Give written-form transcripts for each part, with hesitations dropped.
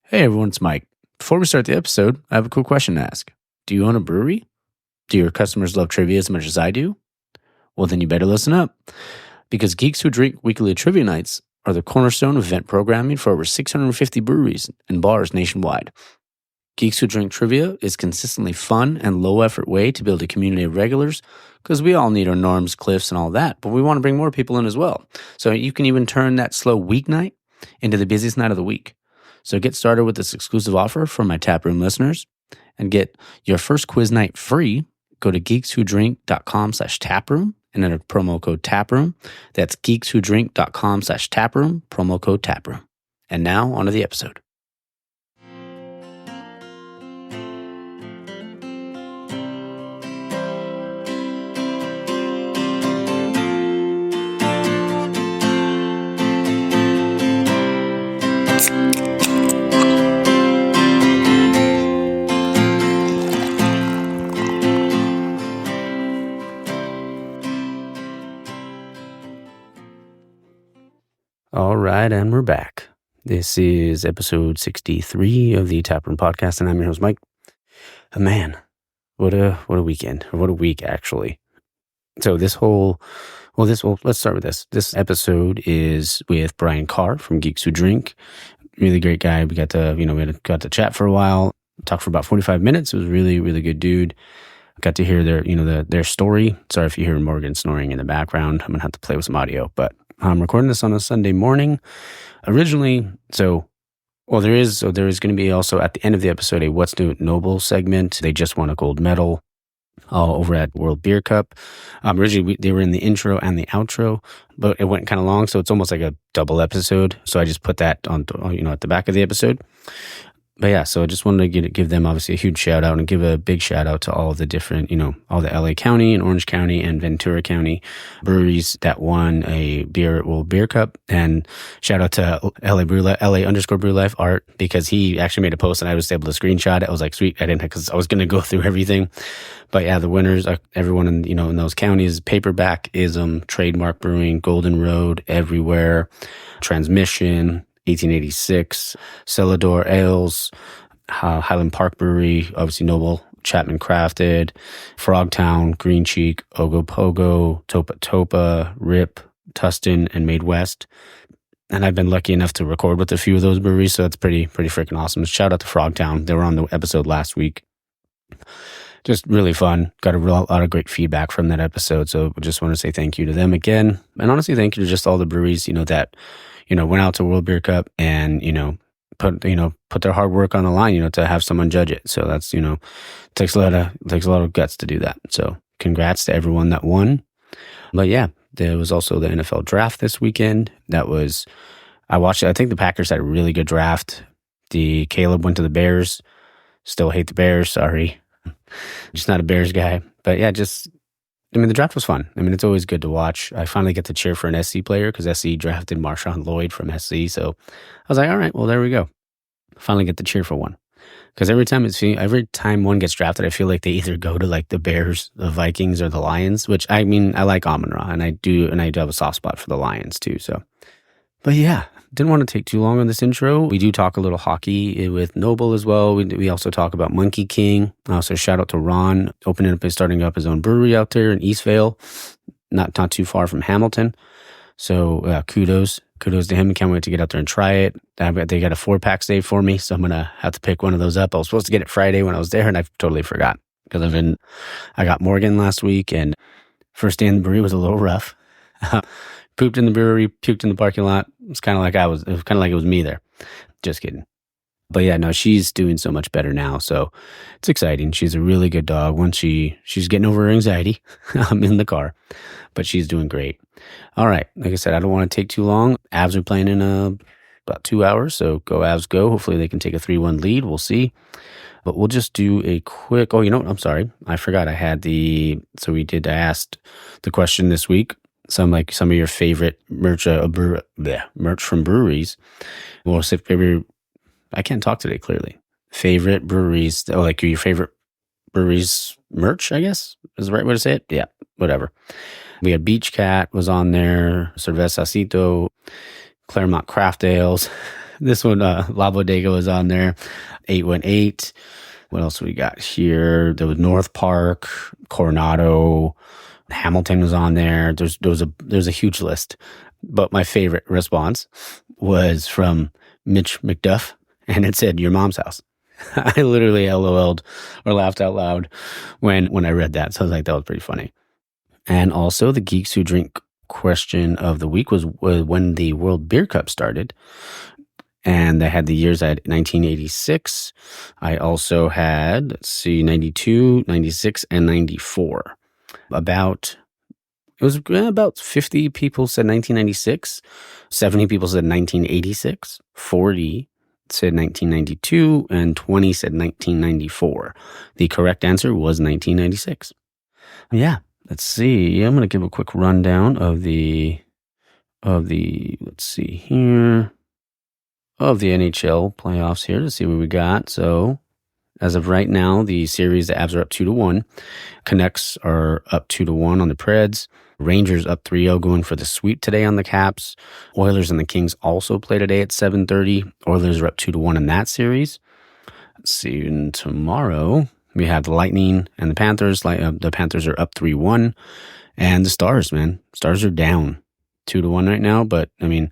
Hey everyone, it's Mike. Before we start the episode, I have a cool question to ask. Do you own a brewery? Do your customers love trivia as much as I do? Well, then you better listen up, because Geeks Who Drink weekly trivia nights are the cornerstone of event programming for over 650 breweries and bars nationwide. Geeks Who Drink trivia is consistently fun and low-effort way to build a community of regulars, because we all need our norms, cliffs, and all that, but we want to bring more people in as well. So you can even turn that slow weeknight into the busiest night of the week. So get started with this exclusive offer for my taproom listeners and get your first quiz night free. Go to geekswhodrink.com/taproom and enter promo code taproom. That's geekswhodrink.com/taproom, promo code taproom. And now on to the episode. All right, and we're back. This is episode 63 of the Taproom Podcast, and I'm your host, Mike. Man, what a weekend, or what a week, actually. So let's start with this. This episode is with Bryan Carr from Geeks Who Drink. Really great guy. We got to chat for a while, talk for about 45 minutes. It was really, really good dude. Got to hear their story. Sorry if you hear Morgan snoring in the background. I'm gonna have to play with some audio, but I'm recording this on a Sunday morning. Originally, there is going to be also at the end of the episode a What's New at Noble segment. They just won a gold medal over at World Beer Cup. Originally, they were in the intro and the outro, but it went kind of long, so it's almost like a double episode. So I just put that on, at the back of the episode. But yeah, so I just wanted to give them obviously a huge shout out and give a big shout out to all the different, all the LA County and Orange County and Ventura County breweries that won a World Beer Cup. And shout out to LA_Brew Life Art, because he actually made a post and I was able to screenshot it. I was like, sweet, because I was going to go through everything. But yeah, the winners, everyone in those counties: Paperback-ism, Trademark Brewing, Golden Road, Everywhere, Transmission, 1886, Celador Ales, Highland Park Brewery, obviously Noble, Chapman Crafted, Frogtown, Green Cheek, Ogopogo, Topa Topa, Rip, Tustin, and Made West. And I've been lucky enough to record with a few of those breweries, so that's pretty freaking awesome. Shout out to Frogtown. They were on the episode last week. Just really fun. Got a lot of great feedback from that episode, so I just want to say thank you to them again. And honestly, thank you to just all the breweries, that went out to World Beer Cup and, put their hard work on the line, to have someone judge it. So that's, takes a lot of guts to do that. So congrats to everyone that won. But yeah, there was also the NFL draft this weekend. I watched it. I think the Packers had a really good draft. Caleb went to the Bears. Still hate the Bears. Sorry. Just not a Bears guy. But yeah, the draft was fun. It's always good to watch. I finally get to cheer for an SC player because SC drafted Marshawn Lloyd from SC. So I was like, all right, well, there we go. Finally get to cheer for one. Because every time one gets drafted, I feel like they either go to like the Bears, the Vikings, or the Lions, which I like Amon-Ra, and I do have a soft spot for the Lions too. So, but yeah, didn't want to take too long on this intro. We do talk a little hockey with Noble as well. We also talk about Monkey King. So shout out to Ron, starting up his own brewery out there in Eastvale, not too far from Hamilton. So kudos to him. Can't wait to get out there and try it. They got a 4-pack saved for me, so I'm gonna have to pick one of those up. I was supposed to get it Friday when I was there, and I totally forgot because I got Morgan last week, and first day in the brewery was a little rough. Pooped in the brewery, puked in the parking lot. It's kind of like it was me there. Just kidding. But yeah, no, she's doing so much better now. So it's exciting. She's a really good dog. Once she's getting over her anxiety, I'm in the car, but she's doing great. All right. Like I said, I don't want to take too long. Avs are playing in about 2 hours. So go Avs go. Hopefully they can take a 3-1 lead. We'll see. But we'll just do a quick, I'm sorry. I forgot I asked the question this week. Some of your favorite merch from breweries. Well, I can't talk today clearly. Favorite breweries, like your favorite breweries merch, I guess is the right way to say it. Yeah, whatever. We had Beach Cat was on there, Cerveza Cito, Claremont Craft Ales, This one, La Bodega was on there. 818. What else we got here? There was North Park, Coronado, Hamilton was on there. There's a huge list. But my favorite response was from Mitch McDuff, and it said, "Your mom's house." I literally LOL'd or laughed out loud when I read that. So I was like, that was pretty funny. And also the Geeks Who Drink question of the week was when the World Beer Cup started. And I had the years. I had 1986. I also had, 92, 96, and 94. It was about 50 people said 1996, 70 people said 1986, 40 said 1992, and 20 said 1994. The correct answer was 1996. Yeah, let's see. I'm going to give a quick rundown of the let's see here, of the NHL playoffs here to see what we got. So as of right now, the series, the Avs are up 2-1. Canucks are up 2-1 on the Preds. Rangers up 3-0 going for the sweep today on the Caps. Oilers and the Kings also play today at 7:30. Oilers are up 2-1 in that series. Let's see, and tomorrow we have the Lightning and the Panthers. The Panthers are up 3-1. And the Stars, man. Stars are down 2-1 right now, but I mean,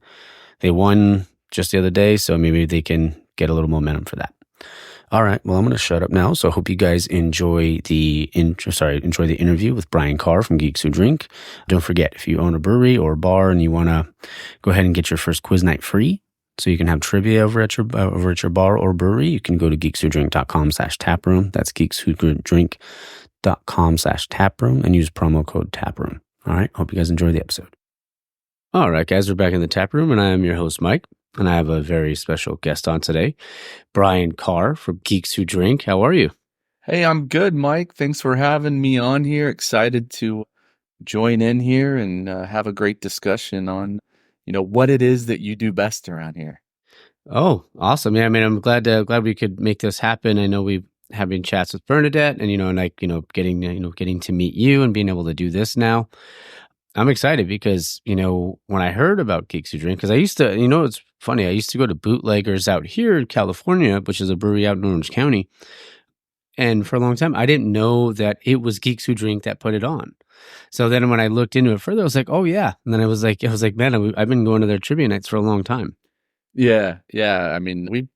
they won just the other day, so maybe they can get a little momentum for that. All right, well, I'm going to shut up now. So I hope you guys enjoy the interview with Bryan Carr from Geeks Who Drink. Don't forget, if you own a brewery or a bar and you want to go ahead and get your first quiz night free, so you can have trivia over at your bar or brewery, you can go to geekswhodrink.com/taproom. That's geekswhodrink.com/taproom and use promo code taproom. All right, hope you guys enjoy the episode. All right, guys, we're back in the tap room, and I am your host, Mike. And I have a very special guest on today, Bryan Carr from Geeks Who Drink. How are you? Hey, I'm good, Mike. Thanks for having me on here. Excited to join in here and have a great discussion on, what it is that you do best around here. Oh, awesome. Yeah, I mean, I'm glad we could make this happen. I know we've having chats with Bernadette and, getting to meet you and being able to do this now. I'm excited because, when I heard about Geeks Who Drink, because I used to, it's funny, I used to go to Bootleggers out here in California, which is a brewery out in Orange County. And for a long time, I didn't know that it was Geeks Who Drink that put it on. So then when I looked into it further, I was like, oh, yeah. And then I was like, man, I've been going to their trivia nights for a long time. Yeah. I mean, we've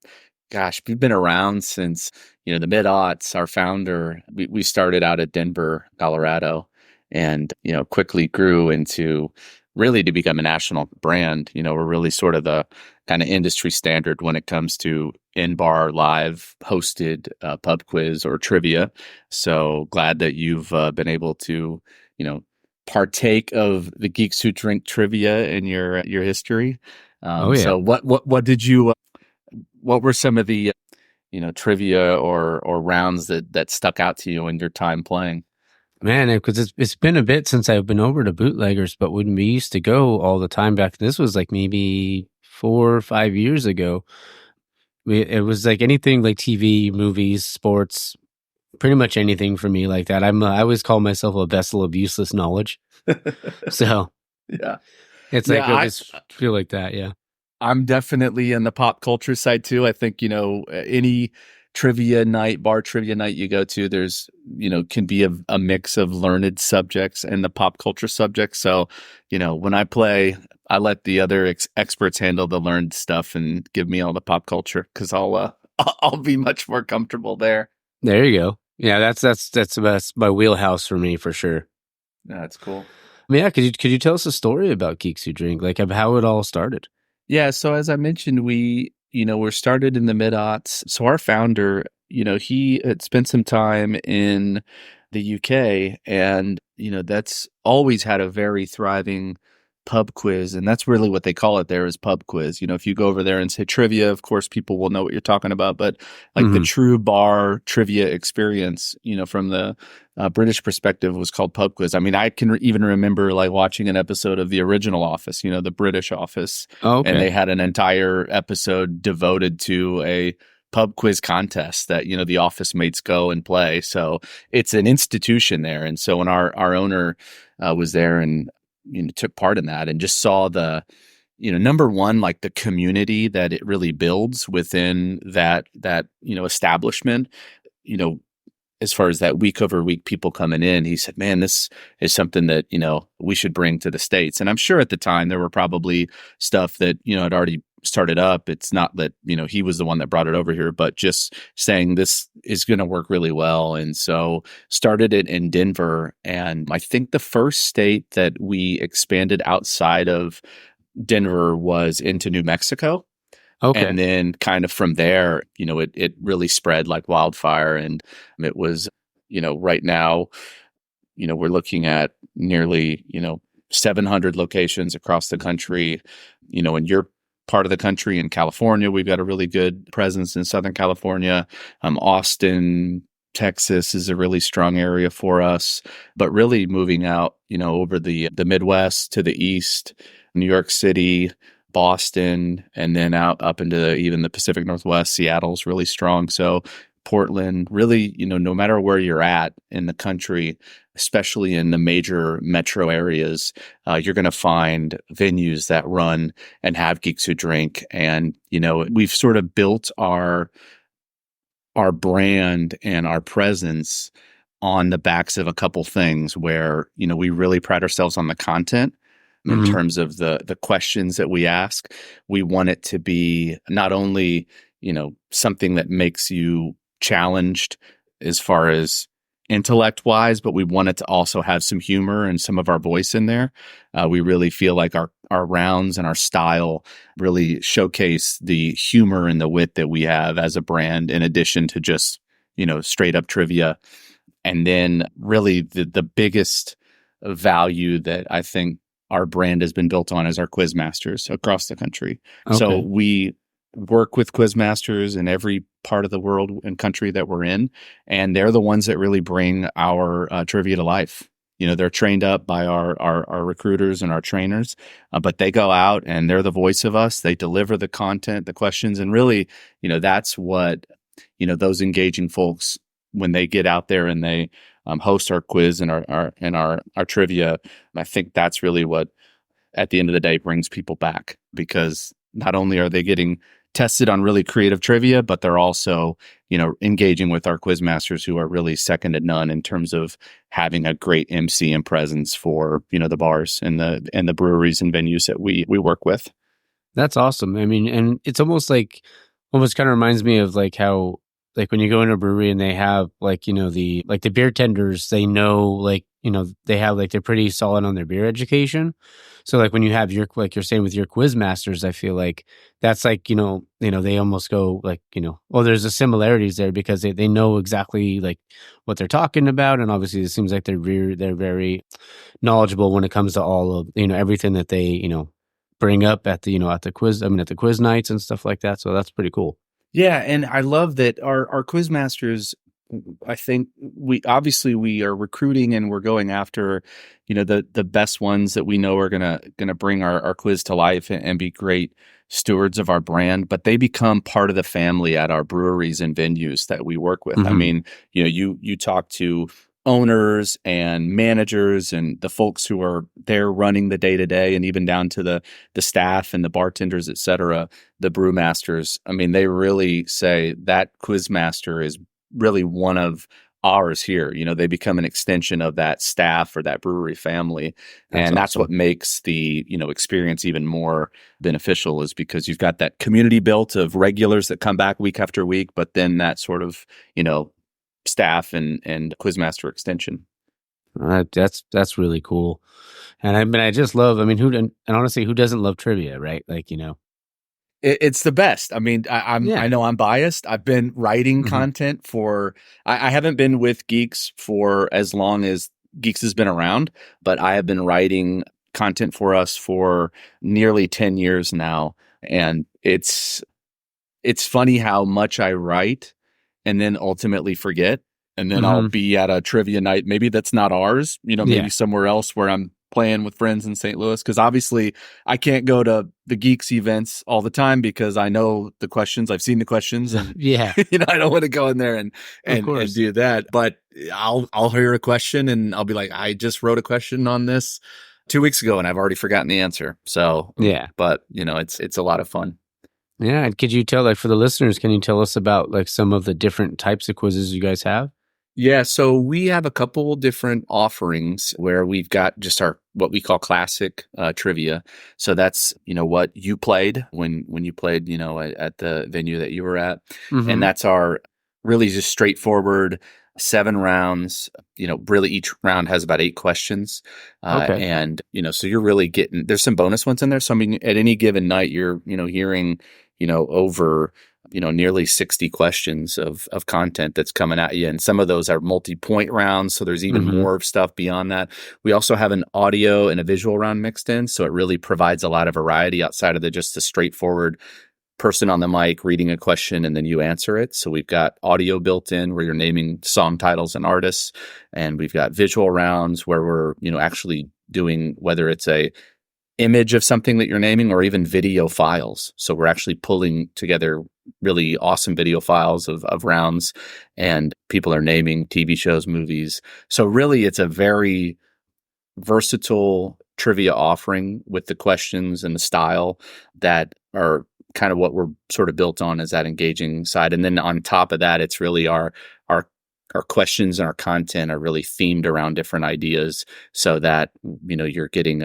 been around since, the mid-aughts. Our founder, we started out at Denver, Colorado. And, quickly grew into really to become a national brand. We're really sort of the kind of industry standard when it comes to in-bar live hosted pub quiz or trivia. So glad that you've been able to, partake of the Geeks Who Drink trivia in your history. Oh, yeah. So what did you, what were some of the, trivia or rounds that stuck out to you in your time playing? Man, because it's been a bit since I've been over to Bootleggers, but when we used to go all the time back, this was like maybe 4 or 5 years ago. It was like anything like TV, movies, sports, pretty much anything for me like that. I always call myself a vessel of useless knowledge. So yeah, it's like I just feel like that. Yeah, I'm definitely in the pop culture side too. I think any bar trivia night you go to, there's, can be a mix of learned subjects and the pop culture subjects. So, when I play, I let the other experts handle the learned stuff and give me all the pop culture because I'll be much more comfortable there. There you go. Yeah, that's my wheelhouse for me for sure. That's cool. Yeah, could you tell us a story about Geeks Who Drink, like of how it all started? Yeah, so as I mentioned, we're started in the mid-aughts. So our founder, he had spent some time in the UK and, that's always had a very thriving pub quiz. And that's really what they call it there is pub quiz. If you go over there and say trivia, of course, people will know what you're talking about. But like the true bar trivia experience, from the British perspective was called pub quiz. I mean, I can even remember like watching an episode of the original Office, the British Office. Oh, okay. And they had an entire episode devoted to a pub quiz contest that, the office mates go and play. So it's an institution there. And so when our owner was there and, took part in that and just saw the number one, like the community that it really builds within that establishment, you know, as far as that week over week people coming in, he said, man, this is something that, we should bring to the States. And I'm sure at the time there were probably stuff that, had already started up. It's not that, he was the one that brought it over here, but just saying this is going to work really well. And so started it in Denver. And I think the first state that we expanded outside of Denver was into New Mexico. Okay. And then kind of from there, it really spread like wildfire. And it was, right now, we're looking at nearly, 700 locations across the country. In your part of the country, in California, we've got a really good presence in Southern California. Austin, Texas is a really strong area for us, but really moving out, over the Midwest to the East, New York City, Boston, and then out up into even the Pacific Northwest. Seattle's really strong. So Portland, really, no matter where you're at in the country, especially in the major metro areas, you're going to find venues that run and have Geeks Who Drink. And, we've sort of built our brand and our presence on the backs of a couple things where, we really pride ourselves on the content. In terms of the questions that we ask. We want it to be not only, something that makes you challenged as far as intellect wise, but we want it to also have some humor and some of our voice in there. We really feel like our rounds and our style really showcase the humor and the wit that we have as a brand, in addition to just, straight up trivia. And then really the biggest value that I think our brand has been built on as our quiz masters across the country. Okay. So we work with quiz masters in every part of the world and country that we're in, and they're the ones that really bring our trivia to life. They're trained up by our recruiters and our trainers, but they go out and they're the voice of us. They deliver the content, the questions, and really, that's what, those engaging folks, when they get out there and they host our quiz and our trivia, I think that's really what, at the end of the day, brings people back, because not only are they getting tested on really creative trivia, but they're also, engaging with our quiz masters, who are really second to none in terms of having a great MC and presence for, the bars and the breweries and venues that we work with. That's awesome. I mean, and it's almost kind of reminds me of like how, like when you go in a brewery and they have like, the beer tenders, they know, like, they have like, they're pretty solid on their beer education. So like when you have like you're saying with your quiz masters, I feel like that's like, they almost go like, well, there's the similarities there, because they know exactly like what they're talking about. And obviously it seems like they're very knowledgeable when it comes to all of, everything that they, bring up at the, at the quiz nights and stuff like that. So that's pretty cool. Yeah, and I love that our quiz masters, I think we are recruiting and we're going after, the best ones that we know are gonna bring our quiz to life and be great stewards of our brand, but they become part of the family at our breweries and venues that we work with. I mean, you talk to owners and managers and the folks who are there running the day to day, and even down to the staff and the bartenders, et cetera, the brewmasters. I mean, they really say that quiz master is really one of ours here. They become an extension of that staff or that brewery family. And that's what makes the, experience even more beneficial, is because you've got that community built of regulars that come back week after week, but then that sort of, staff and quizmaster extension. That's really cool. And I just love, and honestly, who doesn't love trivia, right? Like, It's the best. I mean, I know I'm biased. I've been writing content for, I haven't been with Geeks for as long as Geeks has been around, but I have been writing content for us for nearly 10 years now. And it's funny how much I write and then ultimately forget. And then I'll be at a trivia night. Maybe that's not ours, maybe somewhere else where I'm playing with friends in St. Louis. Cause obviously I can't go to the Geeks events all the time because I know the questions, I've seen the questions, and I don't want to go in there and do that. But I'll hear a question and I'll be like, I just wrote a question on this. 2 weeks ago, and I've already forgotten the answer. So, Yeah. but it's a lot of fun. Yeah. Could you tell, like, for the listeners, can you tell us about like some of the different types of quizzes you guys have? Yeah, so we have a couple different offerings where we've got just our what we call classic trivia. So that's what you played when you played at the venue that you were at, and Mm-hmm. that's our really just straightforward 7 rounds. Really each round has about 8 questions, Okay. and so you're really getting there's some bonus ones in there. So I mean, at any given night, you're hearing over nearly 60 questions of content that's coming at you. And some of those are multi-point rounds. So there's even Mm-hmm. more stuff beyond that. We also have an audio and a visual round mixed in. So it really provides a lot of variety outside of just the straightforward person on the mic reading a question and then you answer it. So we've got audio built in where you're naming song titles and artists. And we've got visual rounds where we're, actually doing whether it's a image of something that you're naming or even video files. So we're actually pulling together really awesome video files of rounds, and people are naming TV shows, movies. So really it's a very versatile trivia offering with the questions and the style that are kind of what we're sort of built on, is that engaging side. And then on top of that, it's really our questions and our content are really themed around different ideas, so that you're getting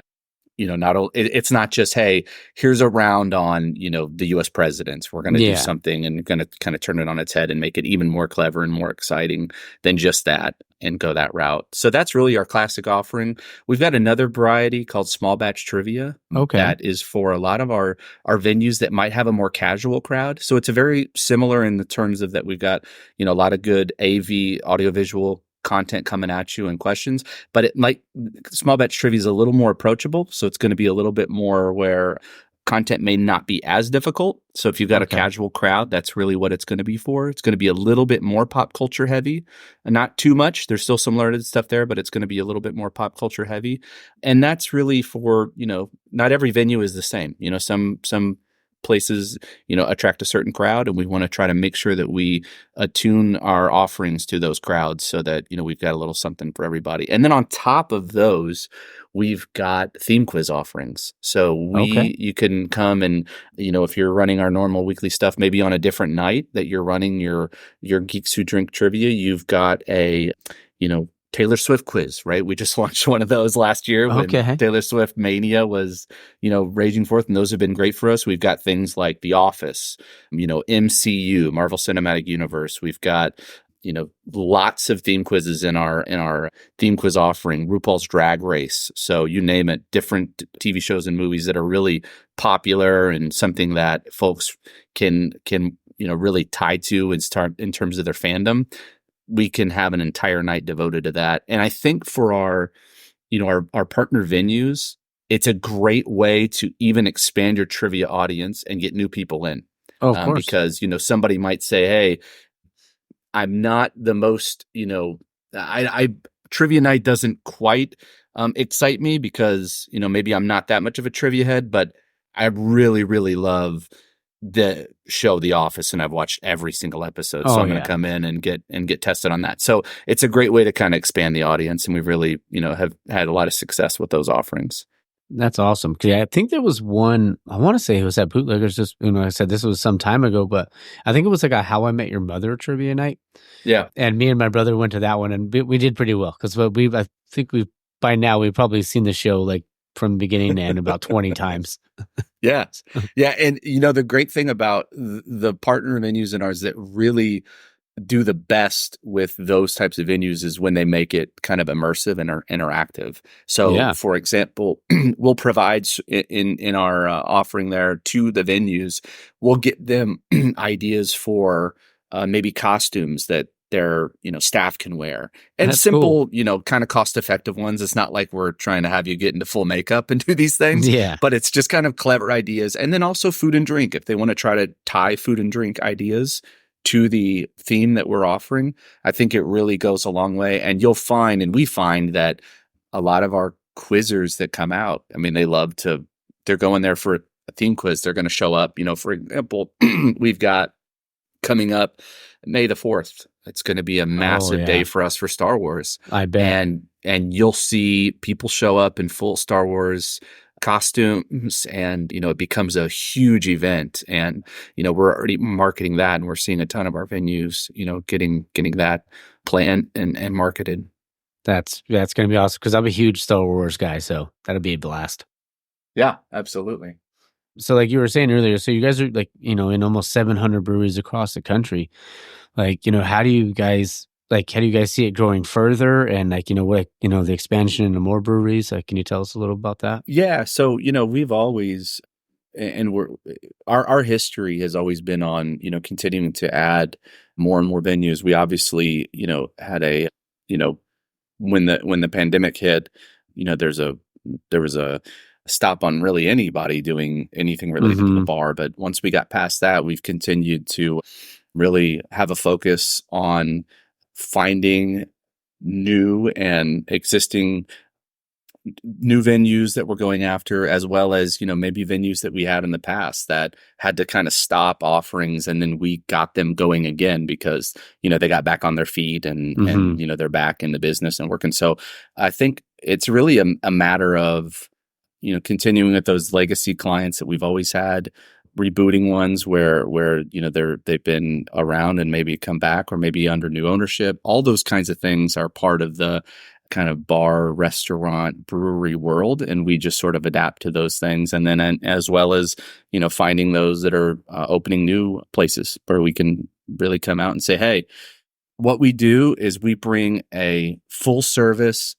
it's not just, hey, here's a round on, the US presidents. We're going to do something and going to kind of turn it on its head and make it even more clever and more exciting than just that and go that route. So that's really our classic offering. We've got another variety called small batch trivia. Okay. That is for a lot of our venues that might have a more casual crowd. So it's a very similar in the terms of that we've got, a lot of good AV audiovisual content coming at you and questions, but small batch trivia is a little more approachable. So it's going to be a little bit more where content may not be as difficult. So if you've got a casual crowd, that's really what it's going to be for. It's going to be a little bit more pop culture heavy, and not too much. There's still some learned stuff there, but it's going to be a little bit more pop culture heavy. And that's really for, not every venue is the same. Some places attract a certain crowd, and we want to try to make sure that we attune our offerings to those crowds so that we've got a little something for everybody. And then on top of those, we've got theme quiz offerings. So you can come and if you're running our normal weekly stuff, maybe on a different night that you're running your Geeks Who Drink trivia, you've got a Taylor Swift quiz, right? We just launched one of those last year when Taylor Swift mania was, raging forth, and those have been great for us. We've got things like The Office, MCU, Marvel Cinematic Universe. We've got, lots of theme quizzes in our theme quiz offering, RuPaul's Drag Race. So you name it, different TV shows and movies that are really popular and something that folks can really tie to and start in terms of their fandom. We can have an entire night devoted to that. And I think for our partner venues, it's a great way to even expand your trivia audience and get new people in. Oh, of course. Because, somebody might say, hey, I'm not the most, I trivia night doesn't quite excite me because, maybe I'm not that much of a trivia head, but I really, really love the show The Office, and I've watched every single episode. So I'm going to come in and get tested on that. So it's a great way to kind of expand the audience, and we really, have had a lot of success with those offerings. That's awesome. I think there was one, I want to say it was at Bootleggers, just, I said this was some time ago, but I think it was like a How I Met Your Mother trivia night. Yeah. And me and my brother went to that one, and we did pretty well because I think by now we've probably seen the show like from beginning to end about 20 times. Yeah. Yeah. And, the great thing about the partner venues and ours that really do the best with those types of venues is when they make it kind of immersive and interactive. So, for example, we'll provide in our offering there to the venues, we'll get them ideas for maybe costumes that their staff can wear, and That's simple kind of cost effective ones. It's not like we're trying to have you get into full makeup and do these things, but it's just kind of clever ideas. And then also food and drink, if they want to try to tie food and drink ideas to the theme that we're offering, I think it really goes a long way. And you'll find, and we find, that a lot of our quizzers that come out, I mean, they're going there for a theme quiz. They're going to show up, for example, we've got coming up May the 4th. It's going to be a massive day for us for Star Wars. I bet. And and you'll see people show up in full Star Wars costumes, and it becomes a huge event. And we're already marketing that, and we're seeing a ton of our venues getting that planned and marketed. That's going to be awesome because I'm a huge Star Wars guy, so that'll be a blast. Yeah, absolutely. So like you were saying earlier, so you guys are like, in almost 700 breweries across the country. Like, how do you guys see it growing further, and like, what, the expansion into more breweries? Like, can you tell us a little about that? Yeah. So, we've always, and our history has always been on, continuing to add more and more venues. We obviously, had when the pandemic hit, there was a stop on really anybody doing anything related to the bar. But once we got past that, we've continued to really have a focus on finding new and existing new venues that we're going after, as well as maybe venues that we had in the past that had to kind of stop offerings, and then we got them going again because they got back on their feet, and they're back in the business and working. So I think it's really a matter of continuing with those legacy clients that we've always had, rebooting ones where they've been around and maybe come back, or maybe under new ownership. All those kinds of things are part of the kind of bar, restaurant, brewery world, and we just sort of adapt to those things. And then as well as finding those that are opening new places where we can really come out and say, hey, what we do is we bring a full service,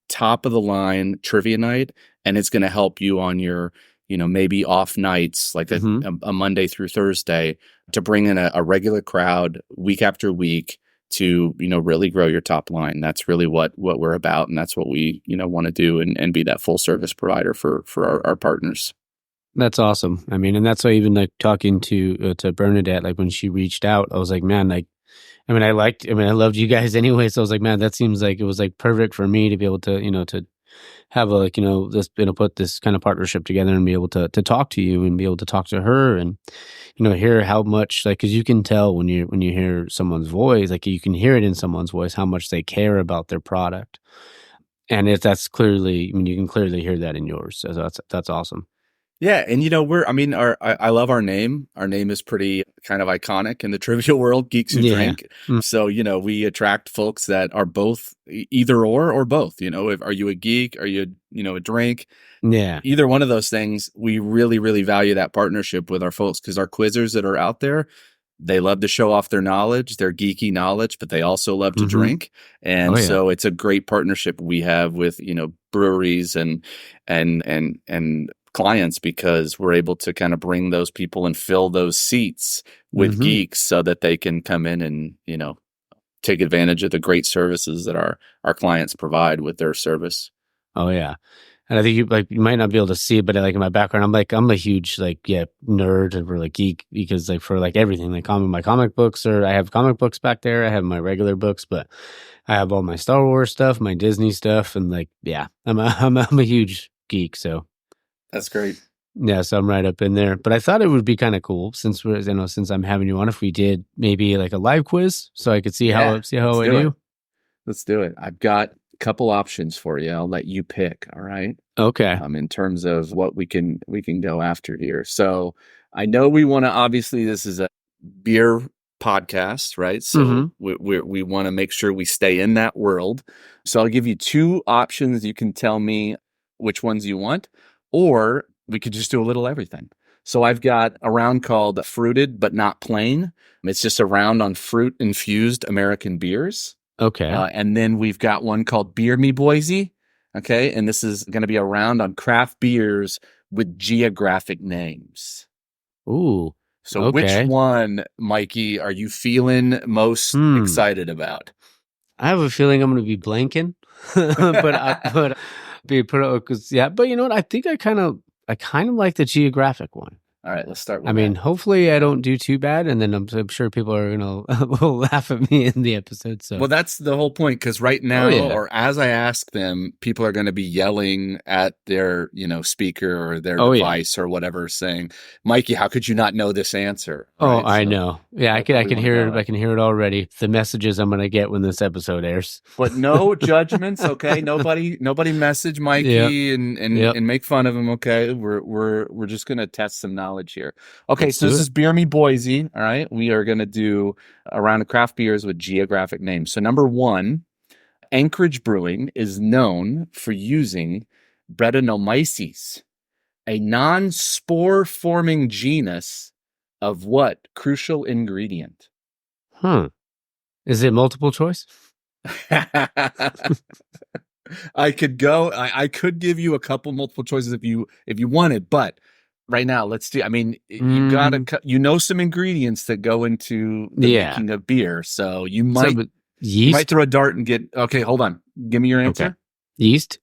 top of the line trivia night, and it's going to help you on your maybe off nights, like a Monday through Thursday, to bring in a regular crowd week after week to really grow your top line. That's really what we're about, and that's what we want to do, and be that full service provider for our partners. That's awesome. I mean, and that's why even like talking to Bernadette, like when she reached out, I was like, man, like, I loved you guys anyway. So I was like, man, that seems like it was like perfect for me to be able to, to have a, like, this, put this kind of partnership together and be able to talk to you and be able to talk to her, and, hear how much, like, cause you can tell when you hear someone's voice, like you can hear it in someone's voice, how much they care about their product. And that's clearly, you can clearly hear that in yours. So that's awesome. Yeah. And I love our name. Our name is pretty kind of iconic in the trivia world, Geeks Who Drink. So, we attract folks that are both either or both. Are you a geek? Are you, a drink? Yeah. Either one of those things. We really, really value that partnership with our folks, because our quizzers that are out there, they love to show off their knowledge, their geeky knowledge, but they also love to drink. And so it's a great partnership we have with, breweries and clients, because we're able to kind of bring those people and fill those seats with geeks, so that they can come in and take advantage of the great services that our clients provide with their service. Oh yeah. And I think you might not be able to see it, but like in my background, I'm a huge nerd or like geek, because like for like everything, like my comic books, or I have comic books back there, I have my regular books, but I have all my Star Wars stuff, my Disney stuff, and like, yeah, I'm a huge geek. So that's great. Yeah, so I'm right up in there. But I thought it would be kind of cool, since since I'm having you on, if we did maybe like a live quiz, so I could see how I do. Let's do it. I've got a couple options for you. I'll let you pick. All right. Okay. In terms of what we can go after here. So I know we want to, obviously this is a beer podcast, right? So we want to make sure we stay in that world. So I'll give you two options. You can tell me which ones you want, or we could just do a little everything. So I've got a round called Fruited But Not Plain. It's just a round on fruit-infused American beers. Okay. And then we've got one called Beer Me Boise. Okay. And this is going to be a round on craft beers with geographic names. Ooh. So which one, Mikey, are you feeling most excited about? I have a feeling I'm going to be blanking, but you know what? I think I kind of like the geographic one. All right, let's start with I mean, that. hopefully I don't do too bad, and then I'm sure people are gonna will laugh at me in the episode. So, Well, that's the whole point, because right now, or as I ask them, people are going to be yelling at their, speaker or their device or whatever, saying, "Mikey, how could you not know this answer?" Oh, Right? I So know. Yeah, I that's what we can want to hear go it. with. I can hear it already. The messages I'm gonna get when this episode airs. But no judgments, okay? Nobody message Yep. Mikey and make fun of him, okay? We're just gonna test some knowledge here. Okay, Let's so do this it. is Beer Me Boise. All right, we are gonna do a round of craft beers with geographic names. So number one, Anchorage Brewing is known for using Brettanomyces, a non-spore forming genus of what crucial ingredient? Is it multiple choice? I could give you a couple multiple choices if you wanted, but right now let's do. I mean, you got to some ingredients that go into the making of beer, so you might throw a dart and get. Okay, hold on. Give me your answer. Okay. Yeast.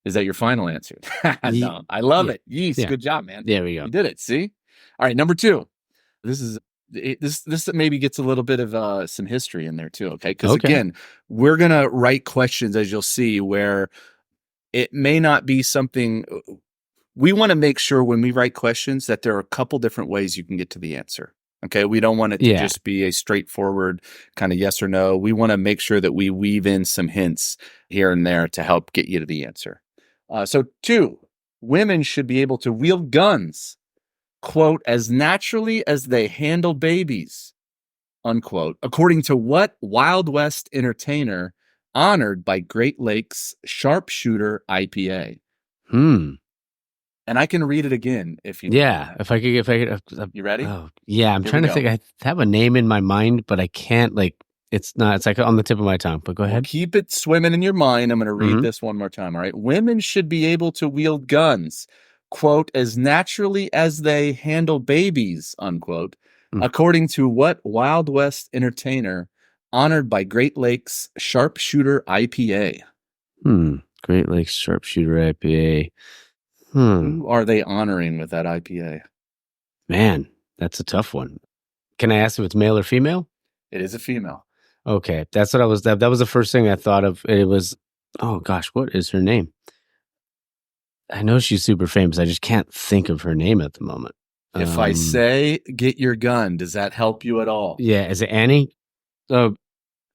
Is that your final answer? No, I love it. Yeast. Yeah. Good job, man. There we go. You did it. See. All right, number two. This maybe gets a little bit of some history in there too, okay? Because again, we're gonna write questions, as you'll see, where it may not be something. We want to make sure when we write questions that there are a couple different ways you can get to the answer. Okay, we don't want it to just be a straightforward kind of yes or no. We want to make sure that we weave in some hints here and there to help get you to the answer. So two, women should be able to wield guns, quote, as naturally as they handle babies, unquote, according to what Wild West entertainer honored by Great Lakes Sharpshooter IPA? And I can read it again if you. Yeah, if I could. You ready? Oh, yeah, I'm trying to think. I have a name in my mind, but I can't. It's not. It's like on the tip of my tongue. But go ahead. Keep it swimming in your mind. I'm going to read this one more time. All right. Women should be able to wield guns, quote, as naturally as they handle babies, unquote, according to what Wild West entertainer honored by Great Lakes Sharpshooter IPA? Great Lakes Sharpshooter IPA. Who are they honoring with that IPA? Man, that's a tough one. Can I ask if it's male or female? It is a female. Okay. That's what I was. That was the first thing I thought of. It was, oh gosh, what is her name? I know she's super famous. I just can't think of her name at the moment. If I say get your gun, does that help you at all? Yeah. Is it Annie?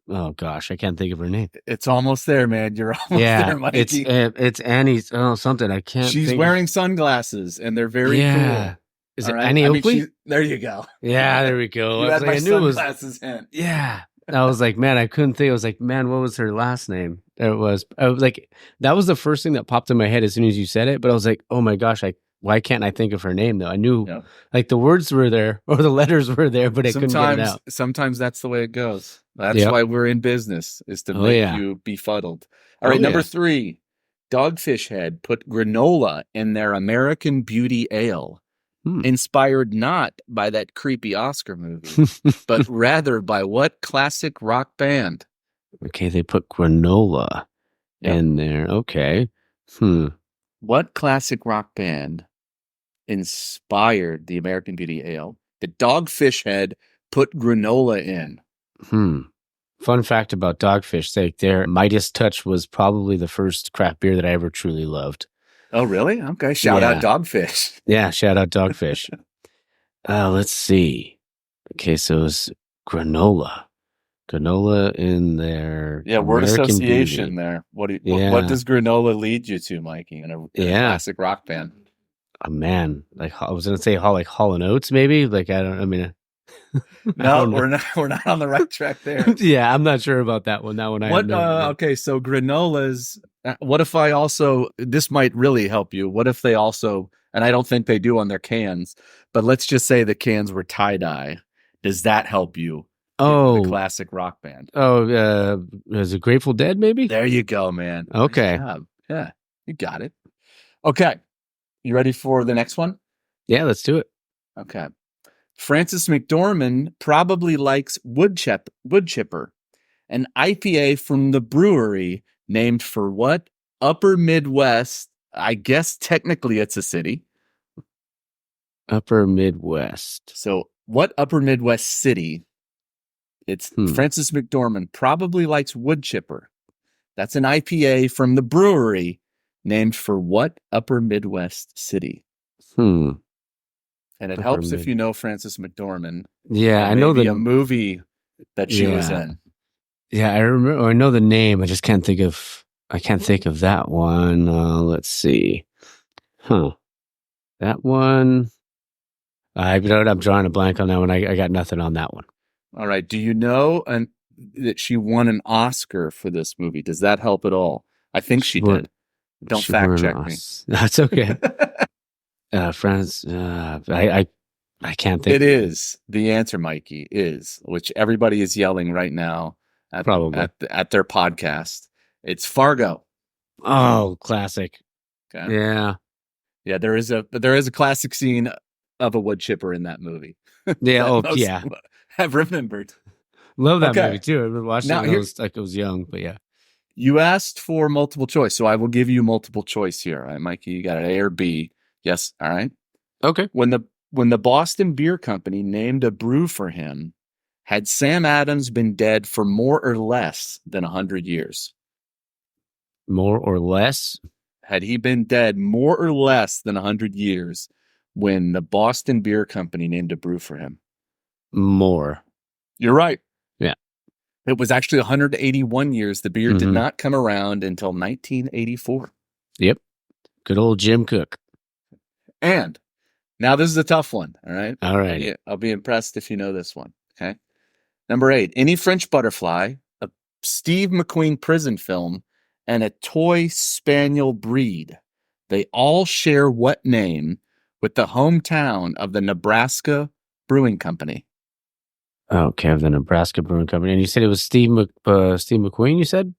Oh gosh, I can't think of her name. It's almost there, man. You're almost there, Mikey. It's Annie's. Oh, something I can't. She's wearing sunglasses, and they're very cool. Is it Annie Oakley? There you go. Yeah, there we go. You had my sunglasses hint. Yeah. I was like, man, I couldn't think. I was like, man, what was her last name? I was like, that was the first thing that popped in my head as soon as you said it. But I was like, oh my gosh, why can't I think of her name though? I knew like the words were there or the letters were there, but I couldn't get it out. Sometimes that's the way it goes. That's why we're in business, is to make you befuddled. All right, number three, Dogfish Head put granola in their American Beauty Ale, inspired not by that creepy Oscar movie, but rather by what classic rock band? Okay, they put granola in there. Okay. What classic rock band inspired the American Beauty Ale that Dogfish Head put granola in? Fun fact about Dogfish, their Midas Touch was probably the first craft beer that I ever truly loved. Oh, really? Okay. Shout out Dogfish. Yeah, shout out Dogfish. Let's see. Okay, so it's granola. Granola in their word association Beauty. There. What does granola lead you to, Mikey, in a classic rock band? Oh man, like I was gonna say Hall and Oates, maybe. Like no, we're not on the right track there. Yeah, I'm not sure about that one. Okay, so granolas. What if I also? This might really help you. What if they also? And I don't think they do on their cans, but let's just say the cans were tie-dye. Does that help you? The classic rock band. Is it Grateful Dead? Maybe. There you go, man. Okay. Yeah, you got it. Okay, you ready for the next one? Yeah, let's do it. Okay. Francis McDormand probably likes Wood Chipper, an IPA from the brewery named for what upper Midwest? I guess technically it's a city. Upper Midwest. So what upper Midwest city? It's Francis McDormand probably likes wood chipper. That's an IPA from the brewery named for what upper Midwest city? And it Upper helps if you know Francis McDormand. Yeah, I know a movie that she was in. Yeah, I remember. I know the name. I just can't think of. I can't think of that one. Let's see. That one. I'm drawing a blank on that one. I got nothing on that one. All right. Do you know that she won an Oscar for this movie? Does that help at all? I think she did. Don't fact check me. That's okay. Friends. I can't think. It is the answer, Mikey. Is which everybody is yelling right now at their podcast. It's Fargo. Oh, classic. Okay. Yeah. There is a classic scene of a wood chipper in that movie. Yeah. I've remembered. Love that movie too. I remember watching it when I was young, but yeah. You asked for multiple choice, so I will give you multiple choice here. All right, Mikey, you got an A or B. Yes. All right. Okay. When the Boston Beer Company named a brew for him, had Sam Adams been dead for more or less than 100 years? More or less? Had he been dead more or less than 100 years when the Boston Beer Company named a brew for him? More. You're right. Yeah. It was actually 181 years. The beer did not come around until 1984. Yep. Good old Jim Cook. And now this is a tough one. All right. All right. I'll be impressed if you know this one. Okay. Number 8, Any French Butterfly, a Steve McQueen prison film, and a toy spaniel breed. They all share what name with the hometown of the Nebraska Brewing Company? Okay, of the Nebraska Brewing Company. And you said it was Steve McQueen, you said?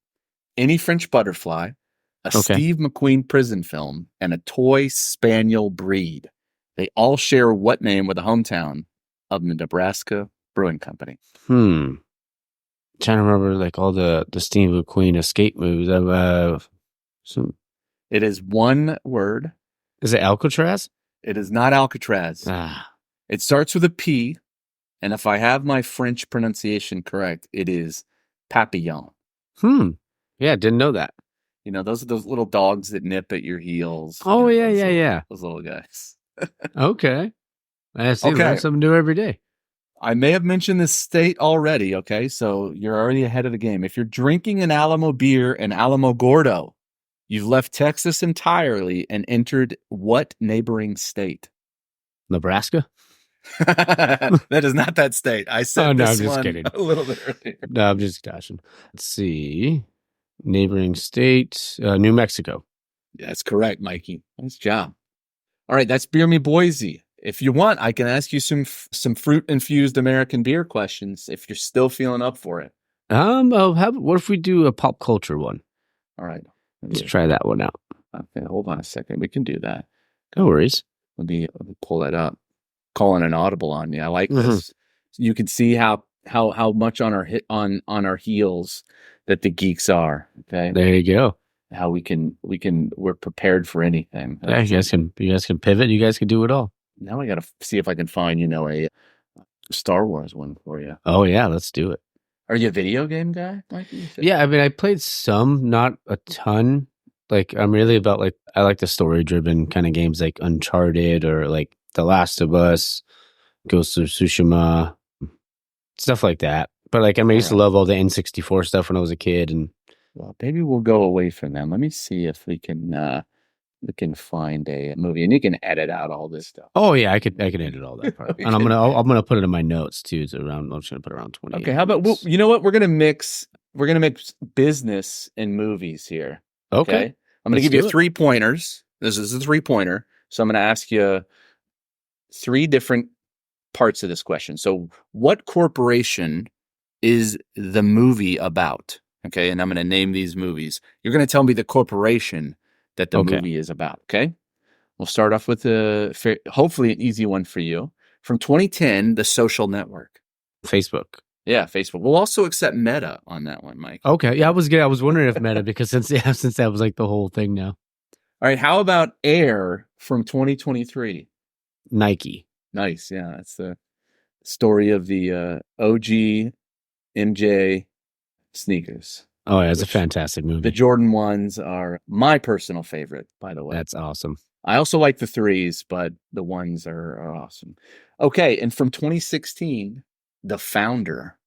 Any French Butterfly, a Steve McQueen prison film, and a toy spaniel breed. They all share what name with the hometown of the Nebraska Brewing Company? Trying to remember like all the Steve McQueen escape moves. It is one word. Is it Alcatraz? It is not Alcatraz. It starts with a P, and if I have my French pronunciation correct, it is Papillon. Yeah, didn't know that. You know, those are those little dogs that nip at your heels. Oh, yeah. Those little guys. Okay. I see. Learn something new every day. I may have mentioned this state already, okay? So you're already ahead of the game. If you're drinking an Alamo beer and Alamo Gordo, you've left Texas entirely and entered what neighboring state? Nebraska? That is not that state. I said I'm just kidding. A little bit earlier. No, I'm just dashing. Let's see. Neighboring state, New Mexico. That's correct, Mikey. Nice job. All right, that's Beer Me Boise. If you want, I can ask you some fruit-infused American beer questions if you're still feeling up for it. What if we do a pop culture one? All right. Let's try that one out. Okay, hold on a second. We can do that. No worries. Let me pull that up. Calling an audible on you. I like this. You can see how much on our heels that the geeks are. Okay. There you go. How we're prepared for anything. Yeah, you guys can pivot. You guys can do it all. Now I got to see if I can find, a Star Wars one for you. Oh yeah, let's do it. Are you a video game guy, Mikey? Yeah, I mean, I played some, not a ton. Like, I'm really about I like the story-driven kind of games like Uncharted or like The Last of Us, Ghost of Tsushima, stuff like that. But I used to love all the N64 stuff when I was a kid. And well, maybe we'll go away from them. Let me see if we can find a movie, and you can edit out all this stuff. Oh yeah, I could edit all that part, and I'm gonna put it in my notes too. So I'm just gonna put around 20. Okay, how about you know what? We're gonna mix business and movies here. Okay? I'm gonna give you 3 pointers. This is a 3-pointer. So I'm gonna ask you 3 different parts of this question. So, what corporation is the movie about? Okay, and I'm gonna name these movies. You're gonna tell me the corporation that the movie is about, okay? We'll start off with hopefully an easy one for you. From 2010, The Social Network. Facebook. Yeah, Facebook. We'll also accept Meta on that one, Mike. Okay, yeah, I was wondering if Meta, because since that was like the whole thing now. All right, how about Air from 2023? Nike. Nice. Yeah. It's the story of the OG MJ sneakers, Oh, yeah, it's a which fantastic the movie. Jordan ones are my personal favorite, by the way. That's awesome. I also like the threes, but the ones are awesome. Okay. And from 2016, The Founder.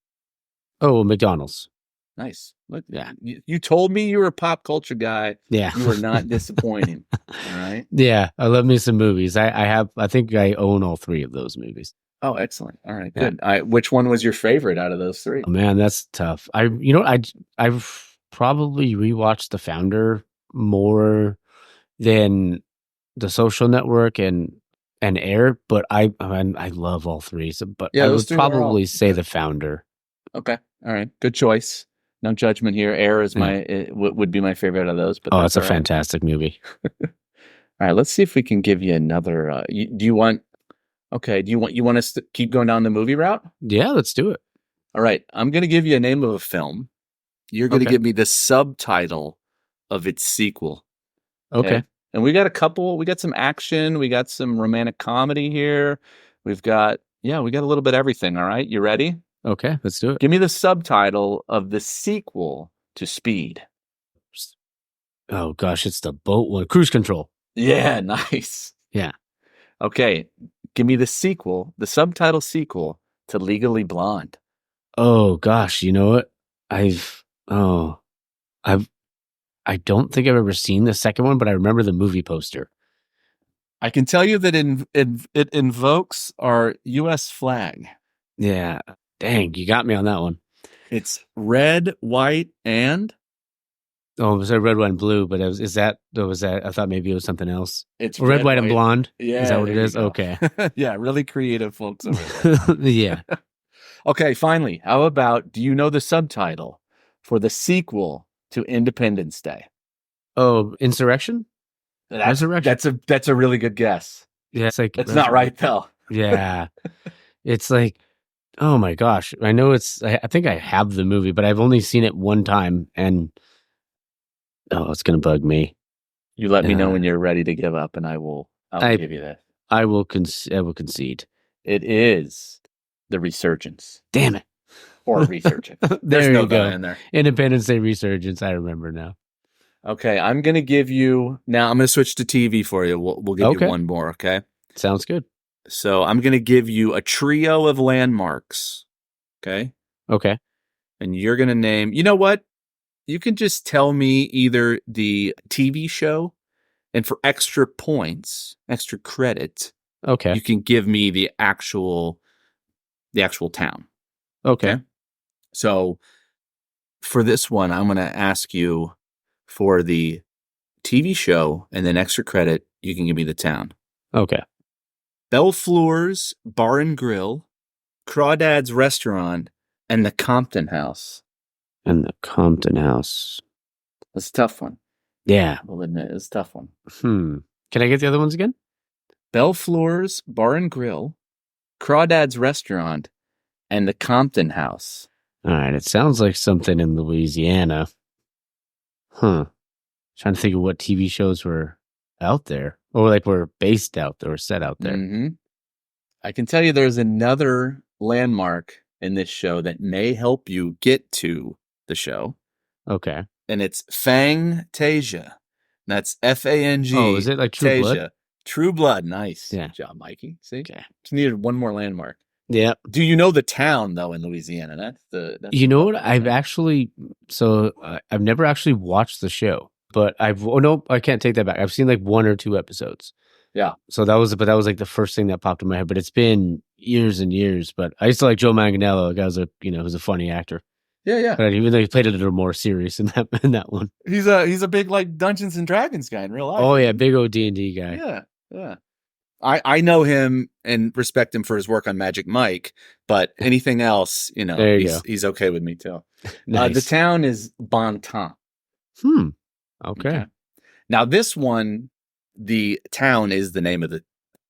Oh, McDonald's. Nice. Look, Yeah. you told me you were a pop culture guy. Yeah. You were not disappointing. All right. Yeah, I love me some movies. I think I own all three of those movies. Oh, excellent. All right, Yeah. good. Which one was your favorite out of those three? Oh man, that's tough. I've probably rewatched The Founder more than The Social Network and Air, but I love all three. So, but Yeah, I those would three are all probably say good. The Founder. Okay. All right. Good choice. No judgment here. Air is Yeah. would be my favorite out of those, but Oh, that's it's a all right. fantastic movie. All right. Let's see if we can give you another. Do you want? Okay. You want us to keep going down the movie route? Yeah, let's do it. All right. I'm going to give you a name of a film. You're going to Okay. give me the subtitle of its sequel. Okay. And we got we got some action, we got some romantic comedy here. We got a little bit of everything. All right. You ready? Okay, let's do it. Give me the subtitle of the sequel to Speed. Oh gosh, it's the boat one. Cruise Control. Yeah, nice. Yeah. Okay. Give me the subtitle sequel to Legally Blonde. Oh gosh, you know what? I don't think I've ever seen the second one, but I remember the movie poster. I can tell you that it invokes our U.S. flag. Yeah. Dang, you got me on that one. It's red, white, and Oh, it was red, white, and blue, but was that I thought maybe it was something else. it's Red, white, and blonde. Yeah, Is that what it there you is? go. Okay. Yeah, really creative folks over there. Yeah. Okay, finally, how about, do you know the subtitle for the sequel to Independence Day? Oh, Insurrection? Resurrection? That's a really good guess. Yeah, it's like That's not right, though. Yeah. It's like, oh my gosh. I know I think I have the movie, but I've only seen it one time and it's gonna bug me. You let me know when you're ready to give up, and I'll give you that. I will concede. It is The Resurgence. Damn it. Or Resurgence. There There's you no go. in there. Independence Day Resurgence. I remember now. Okay, I'm going to give you now. I'm going to switch to TV for you. We'll give you one more. Okay. Sounds good. So I'm going to give you a trio of landmarks. Okay. Okay. And you're going to name. You know what? You can just tell me either the TV show, and for extra points, extra credit. Okay. You can give me the actual town. Okay. So for this one, I'm going to ask you for the TV show, and then extra credit, you can give me the town. Okay. Bellefleur's Bar and Grill, Crawdad's Restaurant, and the Compton House. And the Compton House. That's a tough one. Yeah. We'll admit it's a tough one. Can I get the other ones again? Bellefleur's Bar and Grill, Crawdad's Restaurant, and the Compton House. All right. It sounds like something in Louisiana. Trying to think of what TV shows were out there, or like were based out there, or set out there. Mm-hmm. I can tell you there's another landmark in this show that may help you get to the show. Okay. And it's Fangtasia. That's F-A-N-G. Oh, is it like True Blood? True Blood. Nice. Yeah. Good job, Mikey. See? Okay. Just needed one more landmark. Yeah. Do you know the town, though, in Louisiana? That's you know what? I've never actually watched the show, but I can't take that back. I've seen like one or two episodes. Yeah. So that was like the first thing that popped in my head, but it's been years and years. But I used to like Joe Manganiello. The guy was who's a funny actor. Yeah. But even though he played a little more serious in that one. He's a big like Dungeons and Dragons guy in real life. Oh yeah, big old D&D guy. Yeah. I know him and respect him for his work on Magic Mike, but anything else, he's okay with me too. Nice. The town is Bonton. Okay. Now this one, the town is the name of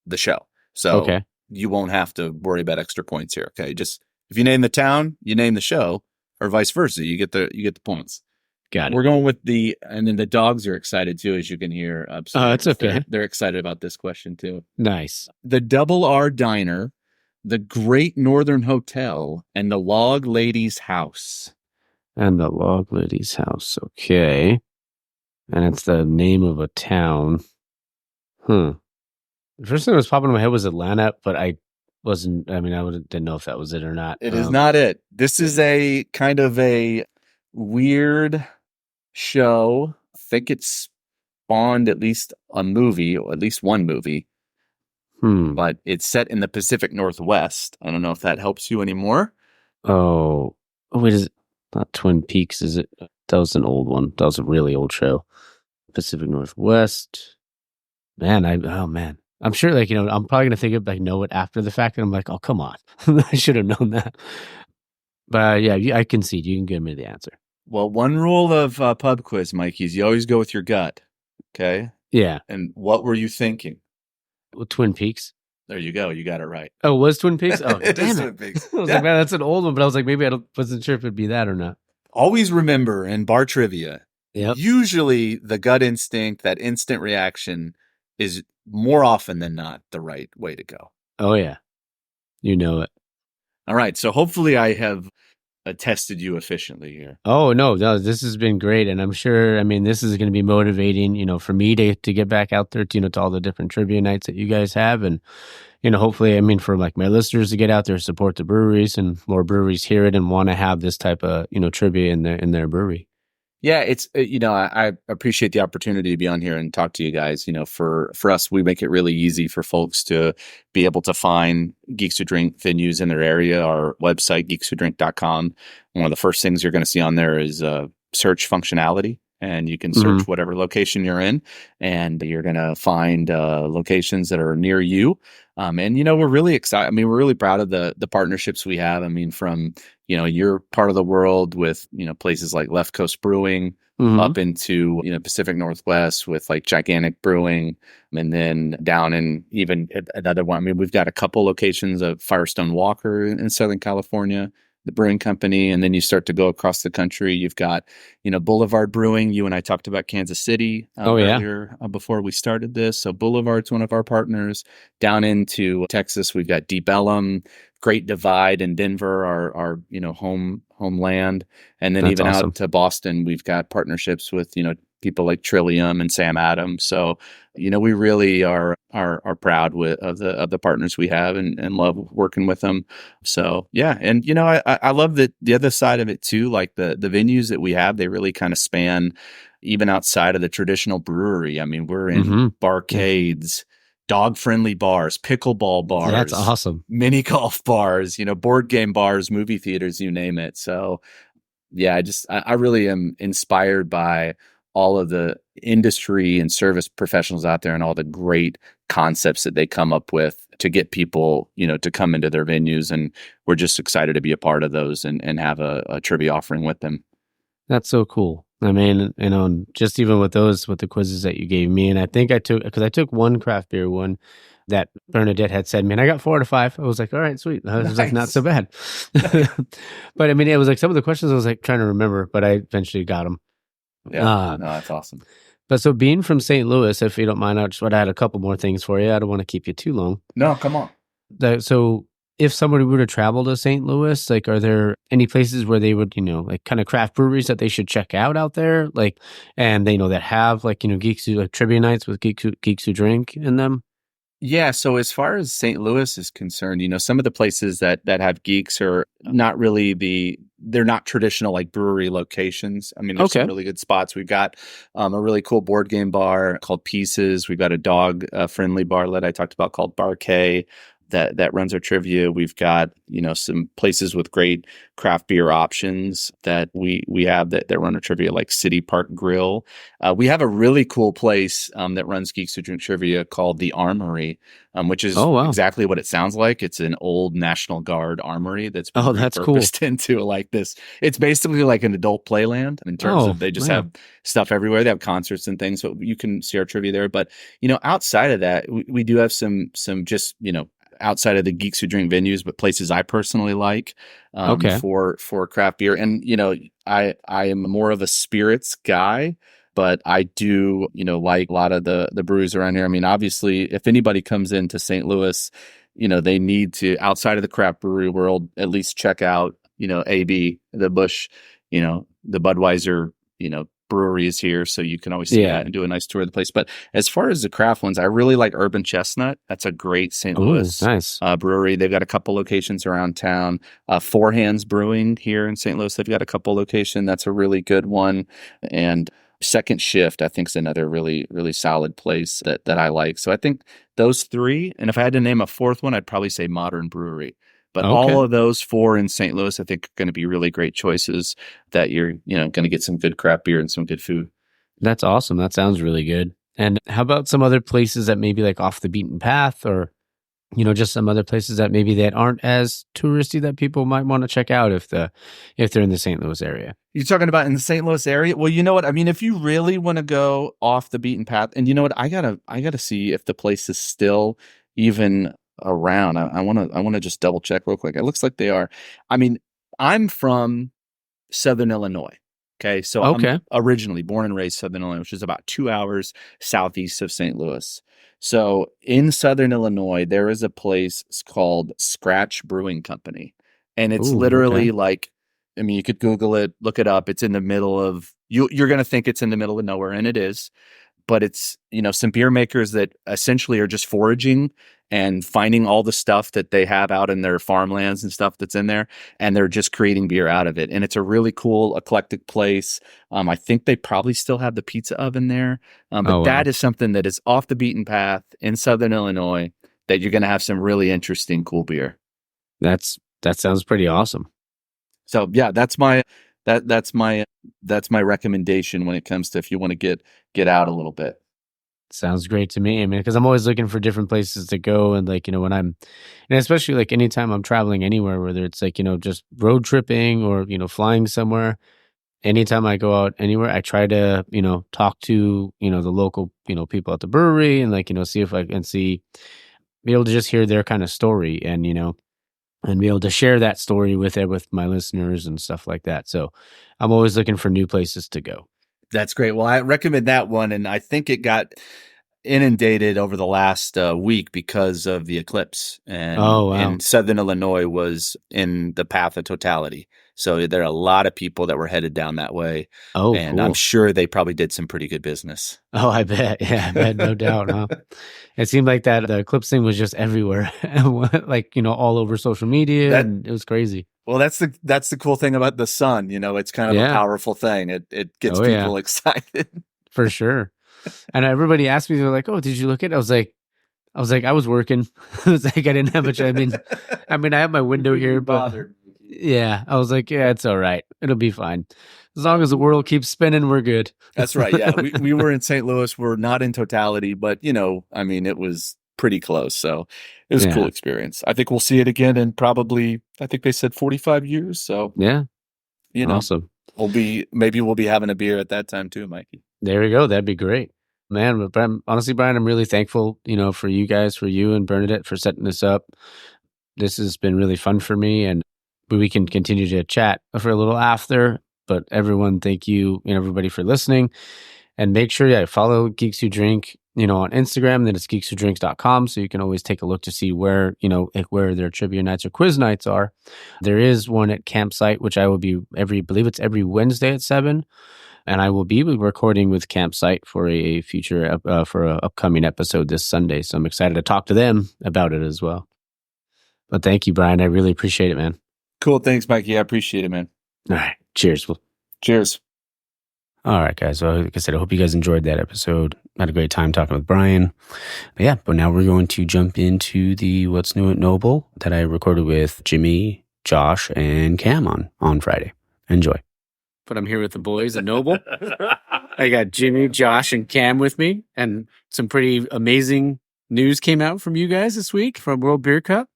the show, so you won't have to worry about extra points here. Okay, just if you name the town, you name the show, or vice versa, you get the points. Got it. We're going with and then the dogs are excited too, as you can hear upstairs. Oh, it's okay. They're excited about this question too. Nice. The Double R Diner, the Great Northern Hotel, and the Log Lady's House. And the Log Lady's House. Okay. And it's the name of a town. The first thing that was popping in my head was Atlanta, but I didn't know if that was it or not. It is not it. This is a kind of a weird show. I think it's spawned at least a movie, or at least one movie. But it's set in the Pacific Northwest. I don't know if that helps you anymore. Oh, wait, is it not Twin Peaks? Is it? That was an old one. That was a really old show. Pacific Northwest. Man, I'm sure, like, I'm probably gonna think of, like, know it after the fact, and I'm like, oh, come on, I should have known that. But yeah, I concede. You can give me the answer. Well, one rule of pub quiz, Mikey, is you always go with your gut. Okay. Yeah. And what were you thinking? Well, Twin Peaks. There you go. You got it right. Oh, it was Twin Peaks? Oh, it damn is it. Twin Peaks. I was like, man, that's an old one, but I was like, maybe wasn't sure if it'd be that or not. Always remember in bar trivia, usually the gut instinct, that instant reaction, is more often than not the right way to go. Oh, yeah. You know it. All right. So hopefully I have tested you efficiently here. Oh, no, this has been great. And I'm sure, this is going to be motivating, for me to get back out there to all the different trivia nights that you guys have. And, hopefully, for like my listeners to get out there, support the breweries, and more breweries hear it and want to have this type of, trivia in their brewery. Yeah, it's, I appreciate the opportunity to be on here and talk to you guys. For us, we make it really easy for folks to be able to find Geeks Who Drink venues in their area. Our website, geekswhodrink.com. One of the first things you're going to see on there is search functionality. And you can search whatever location you're in, and you're going to find locations that are near you. And, we're really excited. We're really proud of the partnerships we have. From, your part of the world with, places like Left Coast Brewing, up into, Pacific Northwest with like Gigantic Brewing, and then down in even another one. We've got a couple locations of Firestone Walker in Southern California, the brewing company. And then you start to go across the country. You've got, Boulevard Brewing. You and I talked about Kansas City earlier before we started this. So Boulevard's one of our partners. Down into Texas, we've got Deep Ellum, Great Divide in Denver, our homeland. And then even out to Boston, we've got partnerships with, people like Trillium and Sam Adams. So, we really are proud of the partners we have and love working with them. So yeah. And, I love that the other side of it too, like the venues that we have, they really kind of span even outside of the traditional brewery. We're in barcades, dog-friendly bars, pickleball bars. That's awesome. Mini golf bars, board game bars, movie theaters, you name it. So yeah, I really am inspired by all of the industry and service professionals out there and all the great concepts that they come up with to get people, to come into their venues. And we're just excited to be a part of those and have a trivia offering with them. That's so cool. Just even with the quizzes that you gave me, and I think I took one craft beer one that Bernadette had said, man, I got 4 out of 5. I was like, all right, sweet. I was like, not so bad. But it was like some of the questions I was like trying to remember, but I eventually got them. Yeah, no, that's awesome. But so being from St. Louis, if you don't mind, I had a couple more things for you. I don't want to keep you too long. No, come on. So if somebody were to travel to St. Louis, like, are there any places where they would, like kind of craft breweries that they should check out there? Like, and they that have like, Geeks Who, like trivia nights with Geeks Who Drink in them? Yeah. So as far as St. Louis is concerned, some of the places that have geeks are not really they're not traditional like brewery locations. There's some really good spots. We've got a really cool board game bar called Pieces. We've got a dog friendly bar that I talked about called Bar K that runs our trivia. We've got, some places with great craft beer options that we have that run a trivia, like City Park Grill. We have a really cool place that runs Geeks Who Drink trivia called the Armory, which is exactly what it sounds like. It's an old National Guard armory that's been that's cool. into like this. It's basically like an adult playland in terms of they just have stuff everywhere. They have concerts and things, so you can see our trivia there. But outside of that, we do have some just outside of the Geeks Who Drink venues, but places I personally like Okay. for craft beer. And I am more of a spirits guy, but I do like a lot of the breweries around here. I mean, obviously, if anybody comes into St. Louis, they need to, outside of the craft brewery world, at least check out AB, the Busch, the Budweiser, brewery is here, so you can always see that and do a nice tour of the place. But as far as the craft ones, I really like Urban Chestnut. That's a great St. Louis nice. brewery. They've got a couple locations around town. Four Hands Brewing here in St. Louis, they've got a couple locations. That's a really good one. And Second Shift, I think, is another really, really solid place that I like. So I think those three. And if I had to name a fourth one, I'd probably say Modern Brewery. But all of those four in St. Louis, I think, are going to be really great choices that you're, going to get some good craft beer and some good food. That's awesome. That sounds really good. And how about some other places that maybe like off the beaten path, or, just some other places that maybe that aren't as touristy that people might want to check out if they're in the St. Louis area? You're talking about in the St. Louis area? Well, you know what? I mean, if you really want to go off the beaten path, and you know what? I gotta see if the place is still even around. I want to just double check real quick. It looks like they are. I mean, I'm from Southern Illinois. Okay. So I'm originally born and raised Southern Illinois, which is about 2 hours southeast of St. Louis. So in Southern Illinois, there is a place called Scratch Brewing Company. And it's literally like, I mean, you could Google it, look it up. It's in the middle of, you're going to think it's in the middle of nowhere, and it is. But it's, some beer makers that essentially are just foraging and finding all the stuff that they have out in their farmlands and stuff that's in there, and they're just creating beer out of it. And it's a really cool, eclectic place. I think they probably still have the pizza oven there. But that is something that is off the beaten path in Southern Illinois that you're going to have some really interesting, cool beer. That sounds pretty awesome. So yeah, that's my recommendation when it comes to if you want to get out a little bit. Sounds great to me. I mean, because I'm always looking for different places to go, and like when and especially like anytime I'm traveling anywhere, whether it's like just road tripping or flying somewhere. Anytime I go out anywhere, I try to talk to the local people at the brewery, and like see if I can be able to just hear their kind of story, and and be able to share that story with my listeners and stuff like that. So I'm always looking for new places to go. That's great. Well, I recommend that one. And I think it got inundated over the last week because of the eclipse. And Southern Illinois was in the path of totality. So there are a lot of people that were headed down that way. And cool. I'm sure they probably did some pretty good business. Oh, I bet. Yeah, I bet. No doubt. Huh? It seemed like that the eclipse thing was just everywhere, like, all over social media. And it was crazy. Well, that's the cool thing about the sun. It's kind of a powerful thing. It gets people excited. For sure. And everybody asked me, they're like, "Oh, did you look at it?" I was like, I was working. I was like, I didn't have much. I mean, I have my window here, but yeah, I was like, yeah, it's all right. It'll be fine. As long as the world keeps spinning, we're good. That's right. Yeah. We were in St. Louis. We're not in totality, but I mean, it was pretty close. So it was a cool experience. I think we'll see it again in probably, I think they said 45 years. So yeah, awesome. Maybe we'll be having a beer at that time too, Mikey. There we go. That'd be great. Man, but honestly, Bryan, I'm really thankful, for you guys, for you and Bernadette for setting this up. This has been really fun for me, and we can continue to chat for a little after. But everyone, thank you and everybody for listening. And make sure, follow Geeks Who Drink, on Instagram. Then it's geekswhodrink.com. So you can always take a look to see where, where their trivia nights or quiz nights are. There is one at Campsite, which I will be believe it's every Wednesday at 7. And I will be recording with Campsite for a future, for an upcoming episode this Sunday. So I'm excited to talk to them about it as well. But thank you, Bryan. I really appreciate it, man. Cool. Thanks, Mikey. I appreciate it, man. All right. Cheers. Cheers. All right, guys. Well, like I said, I hope you guys enjoyed that episode. I had a great time talking with Bryan. But now we're going to jump into the What's New at Noble that I recorded with Jimmy, Josh, and Cam on Friday. Enjoy. But I'm here with the boys at Noble. I got Jimmy, Josh, and Cam with me, and some pretty amazing news came out from you guys this week from World Beer Cup.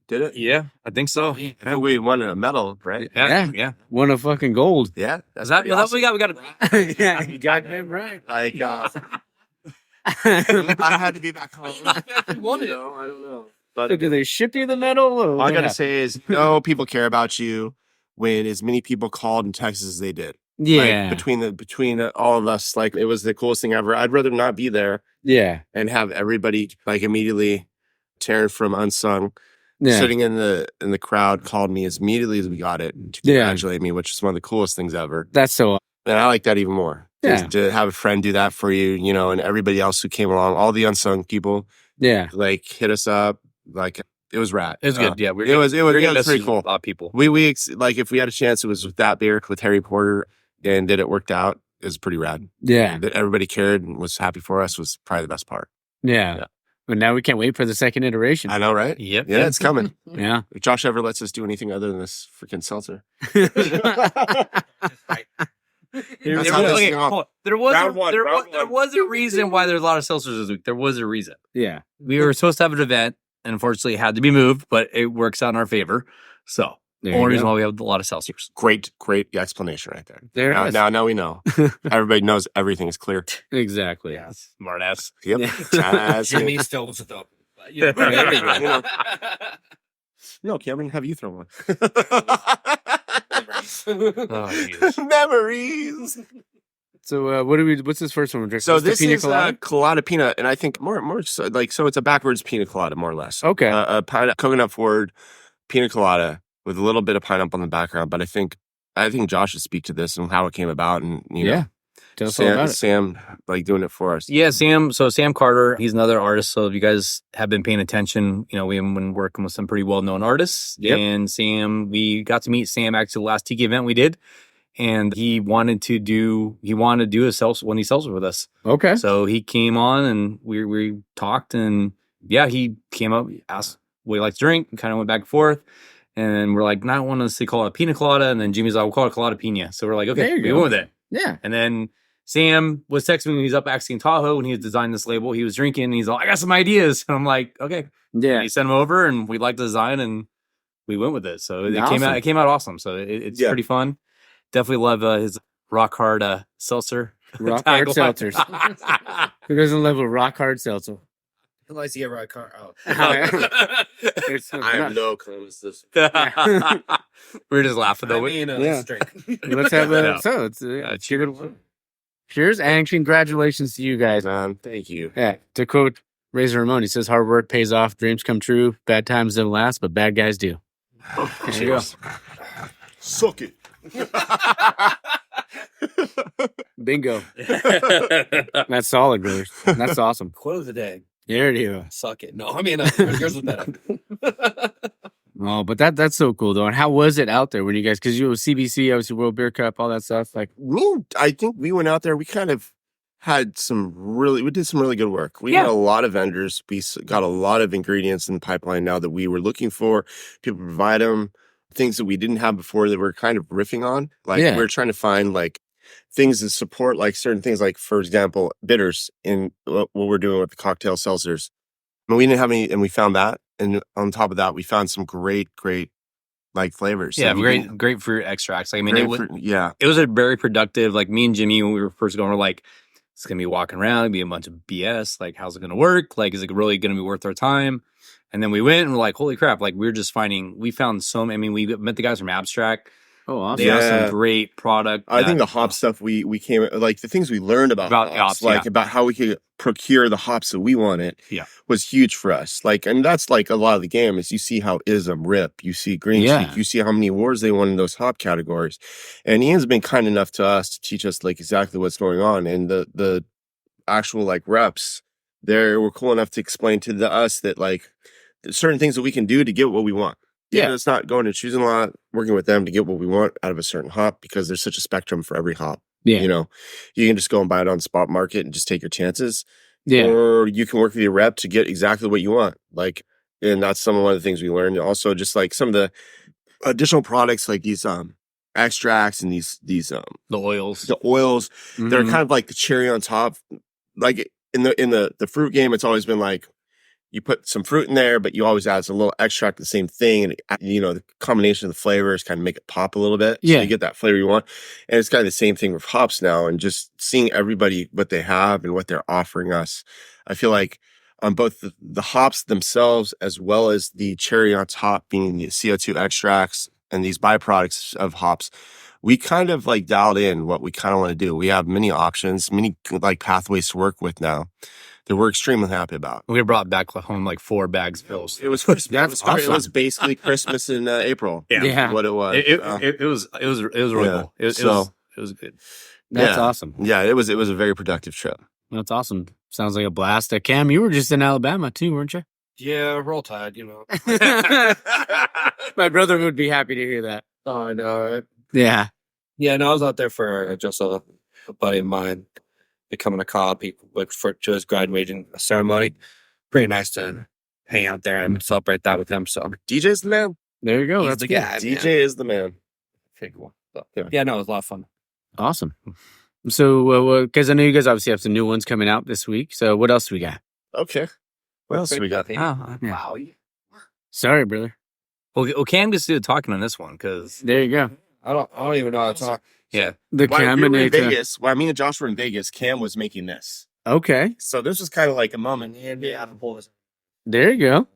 Did it? Yeah, I think so. Yeah, we won a medal, right? Yeah. Won a fucking gold. Yeah. Is that what we got? We got it. Yeah, you got it right. Like, I had to be back home. Won it. I don't know. But So do they ship you the medal? all I gotta say is, people care about you when as many people called and texted as they did. Yeah. Like, between all of us, like it was the coolest thing ever. I'd rather not be there Yeah. and have everybody like immediately. Taryn from Unsung Yeah. sitting in the crowd called me as immediately as we got it to congratulate me, which is one of the coolest things ever. That's so awesome. And I like that even more. Yeah. To have a friend do that for you, and everybody else who came along, all the unsung people, like hit us up. Like it was rad. It was good. Yeah, it was pretty cool. A lot of people. We like if we had a chance, it was with that beer with Harry Potter, and it worked out. It was pretty rad. Yeah. That everybody cared and was happy for us was probably the best part. Yeah. But now we can't wait for the second iteration. I know, right? Yep. Yeah, it's coming. Yeah. If Josh ever lets us do anything other than this freaking seltzer. There was a reason why there's a lot of seltzers this week. There was a reason. Yeah. We were supposed to have an event, and unfortunately, it had to be moved, but it works out in our favor. So, only reason why we have a lot of seltzers. Great explanation right there. There it is. Now we know. Everybody knows everything is clear. Exactly. Yeah, smart ass. Yep. Jimmy still was it up. No, Cameron, have you thrown one? Memories. So what's this first one we're drinking? So this pina is colada peanut, and I think more so, like, so it's a backwards pina colada, more or less. Okay. A coconut forward pina colada with a little bit of pineapple in the background. But I think Josh should speak to this and how it came about, and tell us all about it. Sam like doing it for us. Yeah, Sam. So Sam Carter, he's another artist. So if you guys have been paying attention, we've been working with some pretty well-known artists. Yep. And Sam, we got to meet Sam actually the last Tiki event we did. And he wanted to do a one of these seltzers with us. Okay. So he came on and we talked, and he came up, asked what he likes to drink, and kind of went back and forth. And we're like, I want us to call it a pina colada. And then Jimmy's like, we'll call it colada pina. So we're like, okay, we went with it. Yeah. And then Sam was texting me when he's up actually in Tahoe when he was designing this label. He was drinking, and he's like, I got some ideas. And I'm like, okay. Yeah. And he sent them over, and we liked the design, and we went with it. So it came out awesome. So it's pretty fun. Definitely love his rock hard seltzer. Rock hard seltzers. Who doesn't love a rock hard seltzer? Who likes to get rock hard? Oh. I have no comments. We're just laughing though. Let's drink. Let's have a cheers and congratulations to you guys. Thank you. Yeah. To quote Razor Ramon, he says, "Hard work pays off. Dreams come true. Bad times don't last, but bad guys do." There you go. Suck it. Bingo. That's solid, brothers. That's awesome. Quote of the day. There you go. Suck it. No, I mean, yours was better. Oh, but that's so cool though. And how was it out there when you guys? Because you were CBC, obviously World Beer Cup, all that stuff. Like, I think we went out there. We kind of had we did some really good work. We had a lot of vendors. We got a lot of ingredients in the pipeline now that we were looking for. People provide them. Things that we didn't have before that we're kind of riffing on. Like we're trying to find like things that support like certain things, like for example, bitters in what we're doing with the cocktail seltzers. I mean, we didn't have any, and we found that. And on top of that, we found some great like flavors. Yeah, grapefruit extracts. Like, I mean, it was a very productive, like me and Jimmy, when we were first going, we're like, it's going to be walking around, it'll be a bunch of BS. Like, how's it going to work? Like, is it really going to be worth our time? And then we went and we're like, holy crap. Like, we found so many. I mean, we met the guys from Abstract. Oh, awesome. They have some great product. I think the hop stuff we came, like the things we learned about hops, like about how we could procure the hops that we wanted was huge for us. Like, and that's like a lot of the game is you see how Ism, Rip, you see Green Sheik, you see how many awards they won in those hop categories. And Ian's been kind enough to us to teach us like exactly what's going on. And the actual like reps, they were cool enough to explain to us that like there's certain things that we can do to get what we want. Yeah, it's not going and choosing a lot, working with them to get what we want out of a certain hop because there's such a spectrum for every hop. Yeah. You can just go and buy it on the spot market and just take your chances. Yeah. Or you can work with your rep to get exactly what you want. Like, and that's one of the things we learned. Also, just like some of the additional products like these extracts and these the oils. Mm-hmm. They're kind of like the cherry on top. Like in the fruit game, it's always been like you put some fruit in there, but you always add some little extract, the same thing. And, the combination of the flavors kind of make it pop a little bit. So you get that flavor you want. And it's kind of the same thing with hops now. And just seeing everybody, what they have and what they're offering us. I feel like on both the hops themselves as well as the cherry on top, being the CO2 extracts and these byproducts of hops. We kind of like dialed in what we kind of want to do. We have many options, many like pathways to work with now that we're extremely happy about. We brought back home like 4 bags filled. It was Christmas. That's awesome. It was basically Christmas in April. Yeah. What it was. It was really cool. It was good. That's awesome. Yeah, it was a very productive trip. That's awesome. Sounds like a blast. Cam, you were just in Alabama too, weren't you? Yeah, roll tide, My brother would be happy to hear that. Oh, I know, right? Yeah. Yeah, no, I was out there for just a buddy of mine becoming a cop. He went to his graduating ceremony. Pretty nice to hang out there and celebrate that with him. So DJ's the man. There you go. He's That's the good. guy. DJ is the man. pretty cool. So, Yeah. no, it was a lot of fun. Awesome. So, because I know you guys obviously have some new ones coming out this week. So, what else do we got? Okay. What else do we got? Oh, yeah. Wow. Sorry, brother. Well, Cam gets to do the talking on this one because There you go. I don't even know how to talk. yeah, The While we were in Caminator. Vegas, while me and Josh were in Vegas, Cam was making this. Okay. So this was kind of like a moment. Yeah, I can pull this. There you go.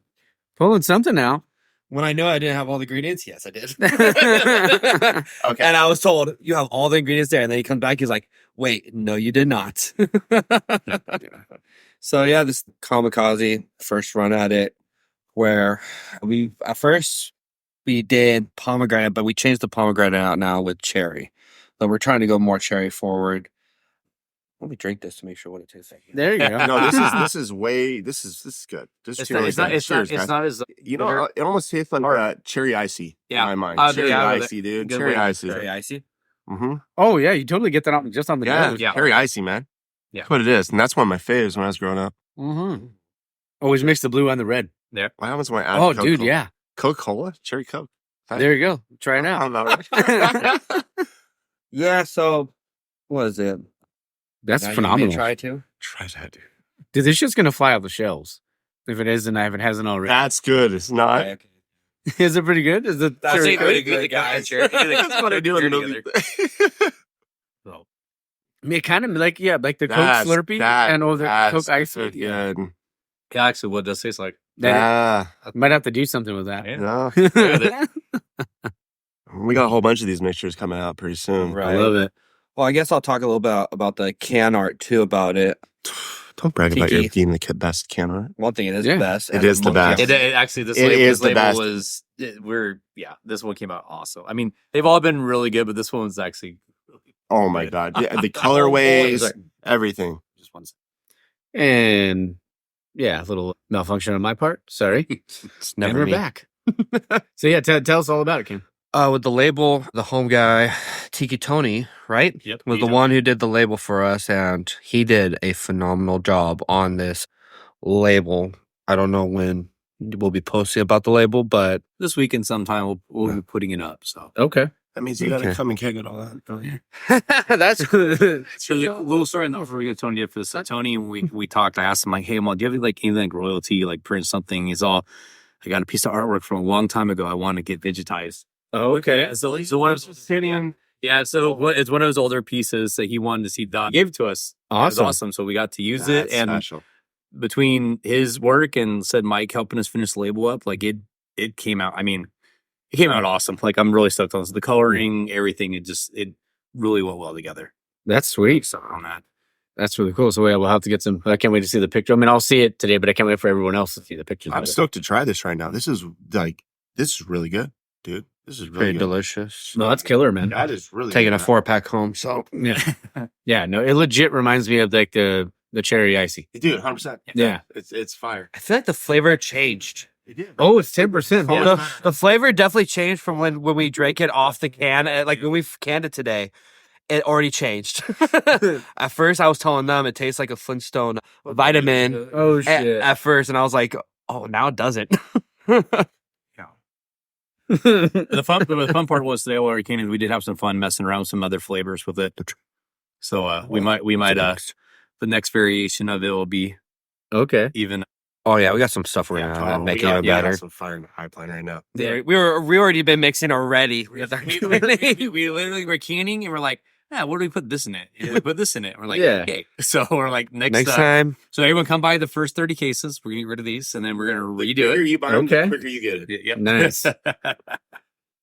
Pulling something out. When I know I didn't have all the ingredients, yes, I did. Okay. And I was told, you have all the ingredients there. And then he comes back, he's like, wait, no, you did not. So, yeah, this kamikaze first run at it, where at first we did pomegranate, but we changed the pomegranate out now with cherry. So we're trying to go more cherry forward. Let me drink this to make sure what it tastes like. There you go. No, this is good. This is it's really not good. Cheers, it's guys. not as You know, it almost tastes like cherry icy Yeah. in my mind. Oh, Cherry yeah, icy, dude. good Cherry way. icy. Very icy. Mm-hmm. Oh, yeah. You totally get that out just on the Yeah, nose. Yeah. cherry icy, man. Yeah. That's what it is. And that's one of my faves when I was growing up. Mm-hmm. Always mix the blue and the red. What happens when I add Oh, Coca-Cola? dude, yeah. Coca-Cola? Cherry Coke? There you go. Try it I out. don't know. Yeah, so what is it? That's Now you phenomenal. may try to. Try that, dude. Dude, this shit's going to fly off the shelves. If it isn't, if it hasn't already. That's good. It's not. Okay. Is it pretty good? Is it That's cherry pretty Coke? good, guys. That's what I do in the movie. I mean, it kind of like, yeah, like the Coke That's- Slurpee that- and or the that's Coke Ice. good. Yeah. yeah, actually what it does taste like. That Yeah. might have to do something with that. Yeah. Yeah. We got a whole bunch of these mixtures coming out pretty soon. I Right. love it. Well, I guess I'll talk a little bit about the can art too about it. Don't brag about your Tiki. being the best can art. One thing, it is Yeah. the best. It And is the best. It actually this It label, is this the label best. was this one came out awesome. I mean, they've all been really good, but this one was actually Oh my god. The colorways, everything. just one. And yeah, a little malfunction on my part. Sorry. It's And never we're me. back. So yeah, tell us all about it, Kim. with the label, the home guy, Tiki Tony, right? Yep, Was the Tito. one who did the label for us, and he did a phenomenal job on this label. I don't know when we'll be posting about the label, but This weekend sometime we'll be putting it up. So Okay. That means you gotta Okay. come and keg it all out. that's So the little story enough before we get Tony did for this. Tony, we talked. I asked him like, "Hey, Mom, do you have like anything like royalty, like print something?" He's all, "I got a piece of artwork from a long time ago. I want to get digitized." Oh, okay. So one of it's one of his older pieces that he wanted to see done. He gave it to us. It was Awesome. awesome. So we got to use That's it, and special. between his work and said Mike helping us finish the label up, like it came out. I mean, it came out awesome. Like I'm really stoked on this. The coloring, everything. It really went well together. That's sweet. So on that. That's really cool. So yeah, we'll have to get some. I can't wait to see the picture. I mean, I'll see it today, but I can't wait for everyone else to see the pictures. I'm of it. stoked to try this right now. This is really good, dude. This is really pretty good. delicious. No, that's killer, man. That is really Taking good. a 4-pack home, so Yeah. Yeah. No, it legit reminds me of like the cherry icy. Dude, 100%. Yeah. It's fire. I feel like the flavor changed. It did. Oh, it's 10%. Oh, Yeah. The flavor definitely changed from when we drank it off the can. Like when we canned it today, it already changed. At first, I was telling them it tastes like a Flintstone vitamin. Oh At, shit. at first, and I was like, "Oh, now it doesn't." The fun part was today while we came in, we did have some fun messing around with some other flavors with it. So we might the next variation of it will be Okay. even. Oh yeah, we got some stuff we're Yeah, gonna we make it got- even we got better. some fire in the pipeline right now. We already been mixing already. We literally were canning and we're like, yeah, what do we put this in it? We put this in it. We're like, Yeah. okay. So we're like, next time. So everyone come by the first 30 cases. We're going to get rid of these, and then we're going to redo The quicker it. you buy them, Okay. the quicker you get it. Yep. Nice.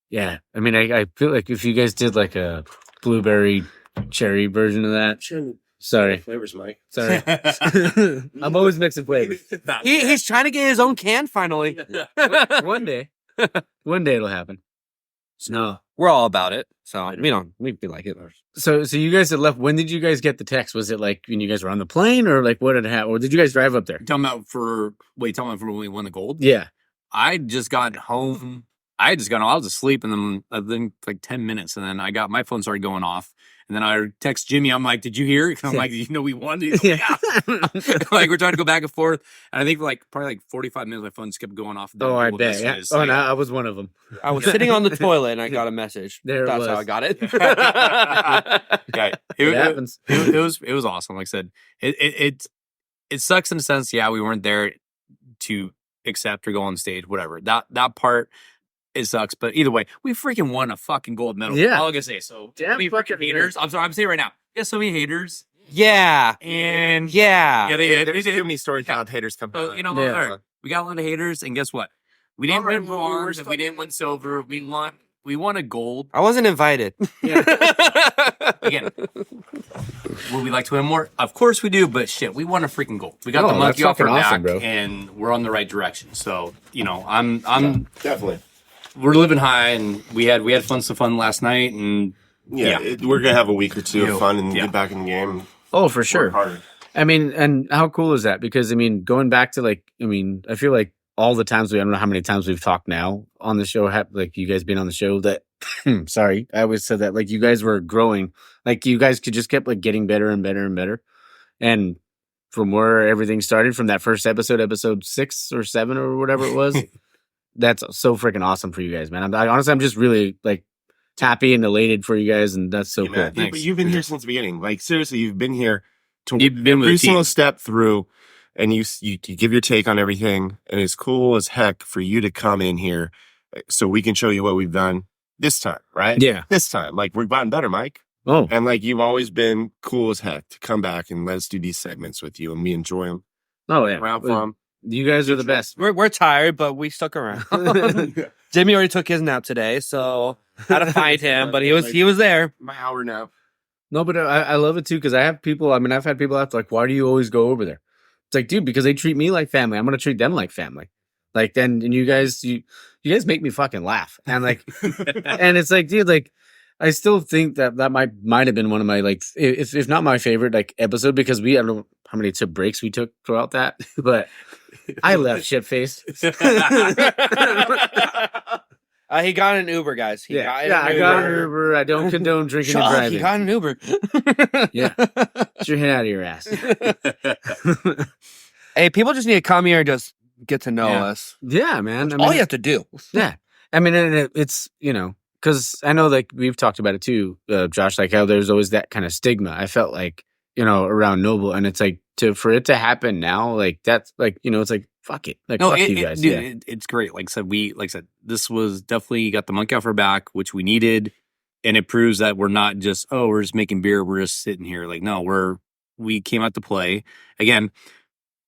Yeah. I mean, I feel like if you guys did like a blueberry cherry version of that. Sorry. Flavors, Mike. Sorry. I'm always mixing flavors. He's trying to get his own can finally. One day. One day it'll happen. No. We're all about it. So we like it. So you guys had left. When did you guys get the text? Was it like when you guys were on the plane, or like what had happened? Or did you guys drive up there? Talking about for when we won the gold? Yeah. I just got home. I was asleep, and then like 10 minutes, and then my phone started going off, and then I text Jimmy. I'm like, "Did you hear?" And I'm like, we won. He's like, yeah. Like we're trying to go back and forth, and I think for probably 45 minutes, my phone just kept going off. Oh, I bet. Yeah. Oh, no, I was one of them. I was sitting on the toilet and I got a message. There it That's was. how I got it. Yeah, It happens. It was awesome. Like I said, it sucks in a sense. Yeah, we weren't there to accept or go on stage, whatever. That part. It sucks, but either way, we freaking won a fucking gold medal. Yeah. All I gotta say. So, Damn many fucking haters. I'm sorry, I'm saying right now. Yeah, so many haters. Yeah. And There's too many stories about haters coming. So, out. all right, we got a lot of haters, and guess what? We didn't win bronze, and we didn't win silver. We won a gold. I wasn't invited. Yeah. Again, would we like to win more? Of course we do, but shit, we won a freaking gold. We got the monkey off our back, bro. and we're on the right direction. So, I'm Definitely. we're living high, and we had some fun last night, and We're gonna have a week or two of fun and Yeah. get back in the game. Oh, for sure. Work harder. I mean, and how cool is that? Because I mean, going back to I feel like all the times I don't know how many times we've talked now on the show, like you guys being on the show that, sorry, I always said that like you guys were growing, like you guys could just kept like getting better and better and better. And from where everything started from that first episode 6 or 7 or whatever it was, that's so freaking awesome for you guys, man. I'm just really like happy and elated for you guys. And that's so cool. Man. But you've been here since the beginning. Like seriously, you've been here You've been with every the single team. step through, and you give your take on everything. And it's cool as heck for you to come in here so we can show you what we've done this time, right? Yeah. This time, like we've gotten better, Mike. Oh, And like you've always been cool as heck to come back and let us do these segments with you, and we enjoy them. oh yeah. Around from You guys are the best. We're tired, but we stuck around. Jimmy already took his nap today, so had to find him, but he was there. my hour now. No, but I love it too because I have people. I mean, I've had people ask like, "Why do you always go over there?" It's like, dude, because they treat me like family. I'm gonna treat them like family. Like then, and you guys make me fucking laugh, and like, and it's like, dude, like, I still think that might have been one of my like, if not my favorite like episode because I don't know how many breaks we took throughout that, but I left shit faced. He got an Uber, guys. I got an Uber. I don't condone drinking and driving. He got an Uber. Yeah, get your head out of your ass. Hey, people just need to come here and just get to know us. Yeah, man. I mean, All you have to do. Yeah, I mean, and it's because I know like we've talked about it too, Josh. Like how there's always that kind of stigma. I felt like around Noble, and it's like for it to happen now, like that's like it's like fuck it, like fuck you guys. Dude, it's great. Like I said, this was definitely got the monkey off our back, which we needed, and it proves that we're not just we're just making beer, we're just sitting here. Like no, we came out to play again.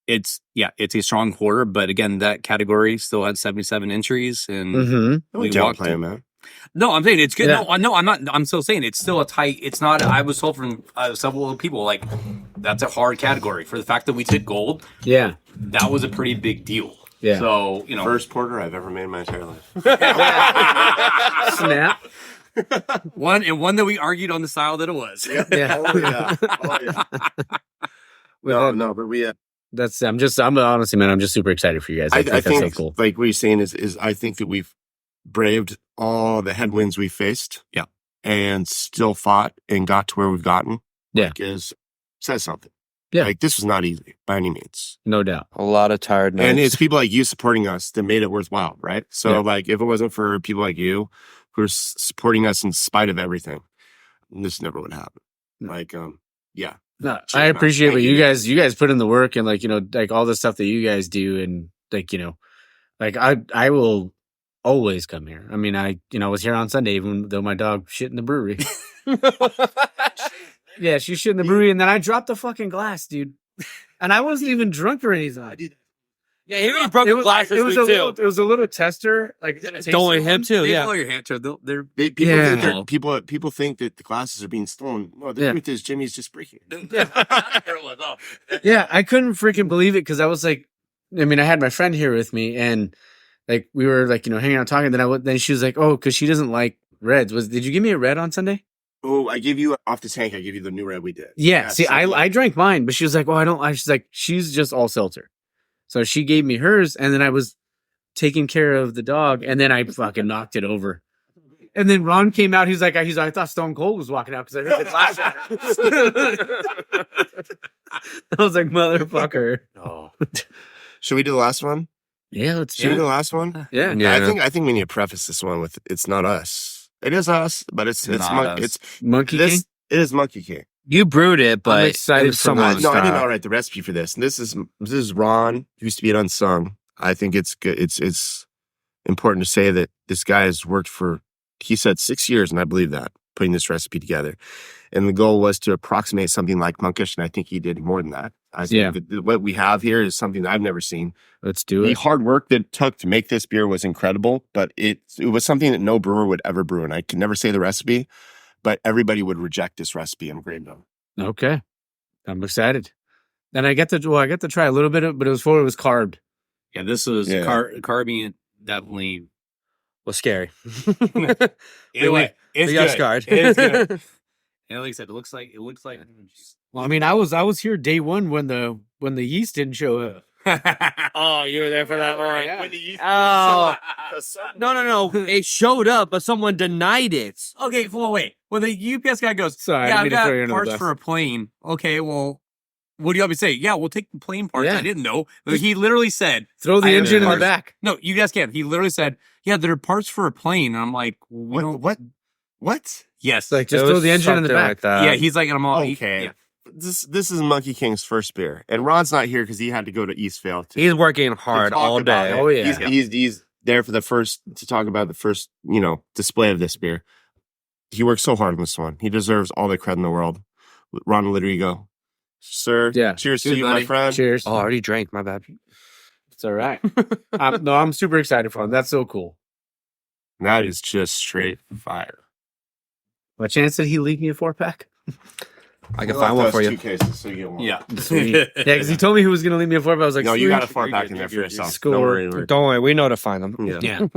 It's a strong quarter, but again, that category still had 77 entries, and we walked playing, man. No, I'm saying it's good. Yeah. No, I'm not. I'm still saying it's still a tight. It's not. I was told from several people like that's a hard category for the fact that we took gold. Yeah, that was a pretty big deal. Yeah. So First porter I've ever made in my entire life. snap. one that we argued on the style that it was. Yeah. Oh yeah. No, but we. I'm honestly, man, I'm just super excited for you guys. I think that's so cool. Like what you're saying is I think that we've braved all the headwinds we faced. Yeah. And still fought and got to where we've gotten. Yeah. Says something. Yeah. Like this was not easy by any means. No doubt. A lot of tired nights. And it's people like you supporting us that made it worthwhile, right? So like if it wasn't for people like you who are supporting us in spite of everything, this never would happen. Like, yeah. No, I appreciate what you guys put in the work and like, like all the stuff that you guys do. And like, like I will always come here. I mean, I was here on Sunday, even though my dog shit in the brewery. Yeah, she shit in the brewery, and then I dropped the fucking glass, dude. And I wasn't even drunk or anything. Yeah, he really broke the glass this week, too. It was a little tester. Like, Don't let him, too, yeah. Your hand, they're People think that the glasses are being stolen. No, the truth is Jimmy's just breaking it. Yeah, I couldn't freaking believe it because I was like, I mean, I had my friend here with me, and like we were like, hanging out talking. Then she was like, oh, because she doesn't like reds. Did you give me a red on Sunday? Oh, I gave you off the tank. I gave you the new red we did. Yeah. See, I drank mine, but she was like, oh, I don't. She's like, she's just all seltzer. So she gave me hers, and then I was taking care of the dog, and then I fucking knocked it over. And then Ron came out. He's like, I thought Stone Cold was walking out because I heard the glass shatter. I was like, motherfucker. Oh. Should we do the last one? Yeah, let's do the last one. Yeah. I think we need to preface this one with it's not us. It is us, but it's Monkey King. It is Monkey King. You brewed it, but I'm excited for someone. No, I did not write the recipe for this. And this is Ron. Used to be at Unsung. I think it's good. It's important to say that this guy has worked for, he said 6 years, and I believe that, putting this recipe together. And the goal was to approximate something like monkish, and I think he did more than that. I think that what we have here is something that I've never seen. Let's do it. The hard work that it took to make this beer was incredible, but it was something that no brewer would ever brew, and I can never say the recipe, but everybody would reject this recipe in Greenville. Okay. I'm excited. And I get to try a little bit of, but it was carb. Yeah, this was carbine definitely was scary. Anyway, we got scarred. It is good. And like I said, it looks like. Well, I mean, I was here day one when the yeast didn't show up. Oh, you were there for that one? Yeah. When the yeast No. It showed up, but someone denied it. Okay, well, wait. When the UPS guy goes, sorry, I've got parts for a plane. Okay, well, what do you want me to say? Yeah, we'll take the plane parts. Yeah. I didn't know. He literally said, throw the engine in the back. No, you guys can't. He literally said, yeah, there are parts for a plane. And I'm like, what? Yes. Like, just throw the engine in the back. Like that. Yeah, he's like, and I'm all, okay. Yeah. This is Monkey King's first beer, and Ron's not here because he had to go to Eastvale. He's working hard all day. Oh yeah, he's there for to talk about the first display of this beer. He worked so hard on this one. He deserves all the credit in the world. Ron Lidrigo, sir. Yeah. Cheers to you, my friend. Cheers. Oh, I already drank. My bad. It's all right. No, I'm super excited for him. That's so cool. That is just straight fire. What chance did he leave me a 4-pack? I can find one for you. 2 cases, so you get one. Yeah. Yeah, because he told me he was going to leave me a 4-pack. I was like, no, sweet. you got a 4-pack in there for yourself. Score. Don't worry, we know to find them. Yeah.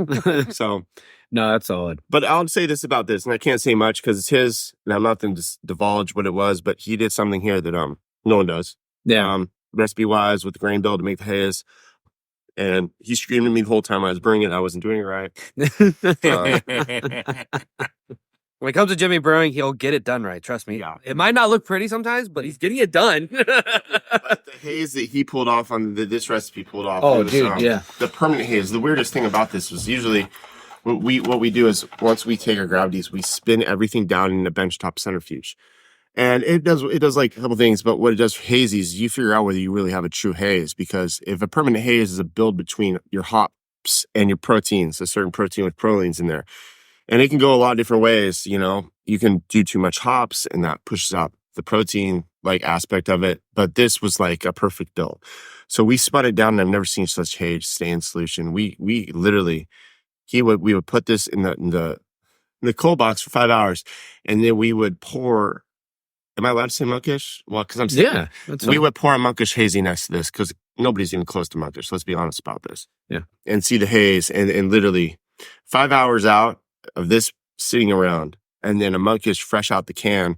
So, no, that's solid. but I'll say this about this, and I can't say much because it's his, and I'm not going to divulge what it was, but he did something here that no one does. Yeah. Recipe wise with the grain bill to make the haze. And he screamed at me the whole time I was brewing it. I wasn't doing it right. When it comes to Jimmy brewing, he'll get it done right. Trust me. Yeah. It might not look pretty sometimes, but he's getting it done. But the haze that he pulled off on this recipe pulled off. Oh, was, dude, yeah. The permanent haze. The weirdest thing about this was usually what we do is once we take our gravities, we spin everything down in a benchtop centrifuge. And it does like a couple things, but what it does for hazies, you figure out whether you really have a true haze, because if a permanent haze is a build between your hops and your proteins, a certain protein with prolines in there. And it can go a lot of different ways, You can do too much hops and that pushes out the protein like aspect of it. But this was like a perfect build. So we spun it down, and I've never seen such haze stay in solution. We literally we would put this in the cold box for 5 hours, and then we would pour. Am I allowed to say monkish? Well, because I'm saying we would pour a monkish hazy next to this because nobody's even close to monkish. Let's be honest about this. Yeah. And see the haze and literally 5 hours out of this sitting around, and then a monkish fresh out the can,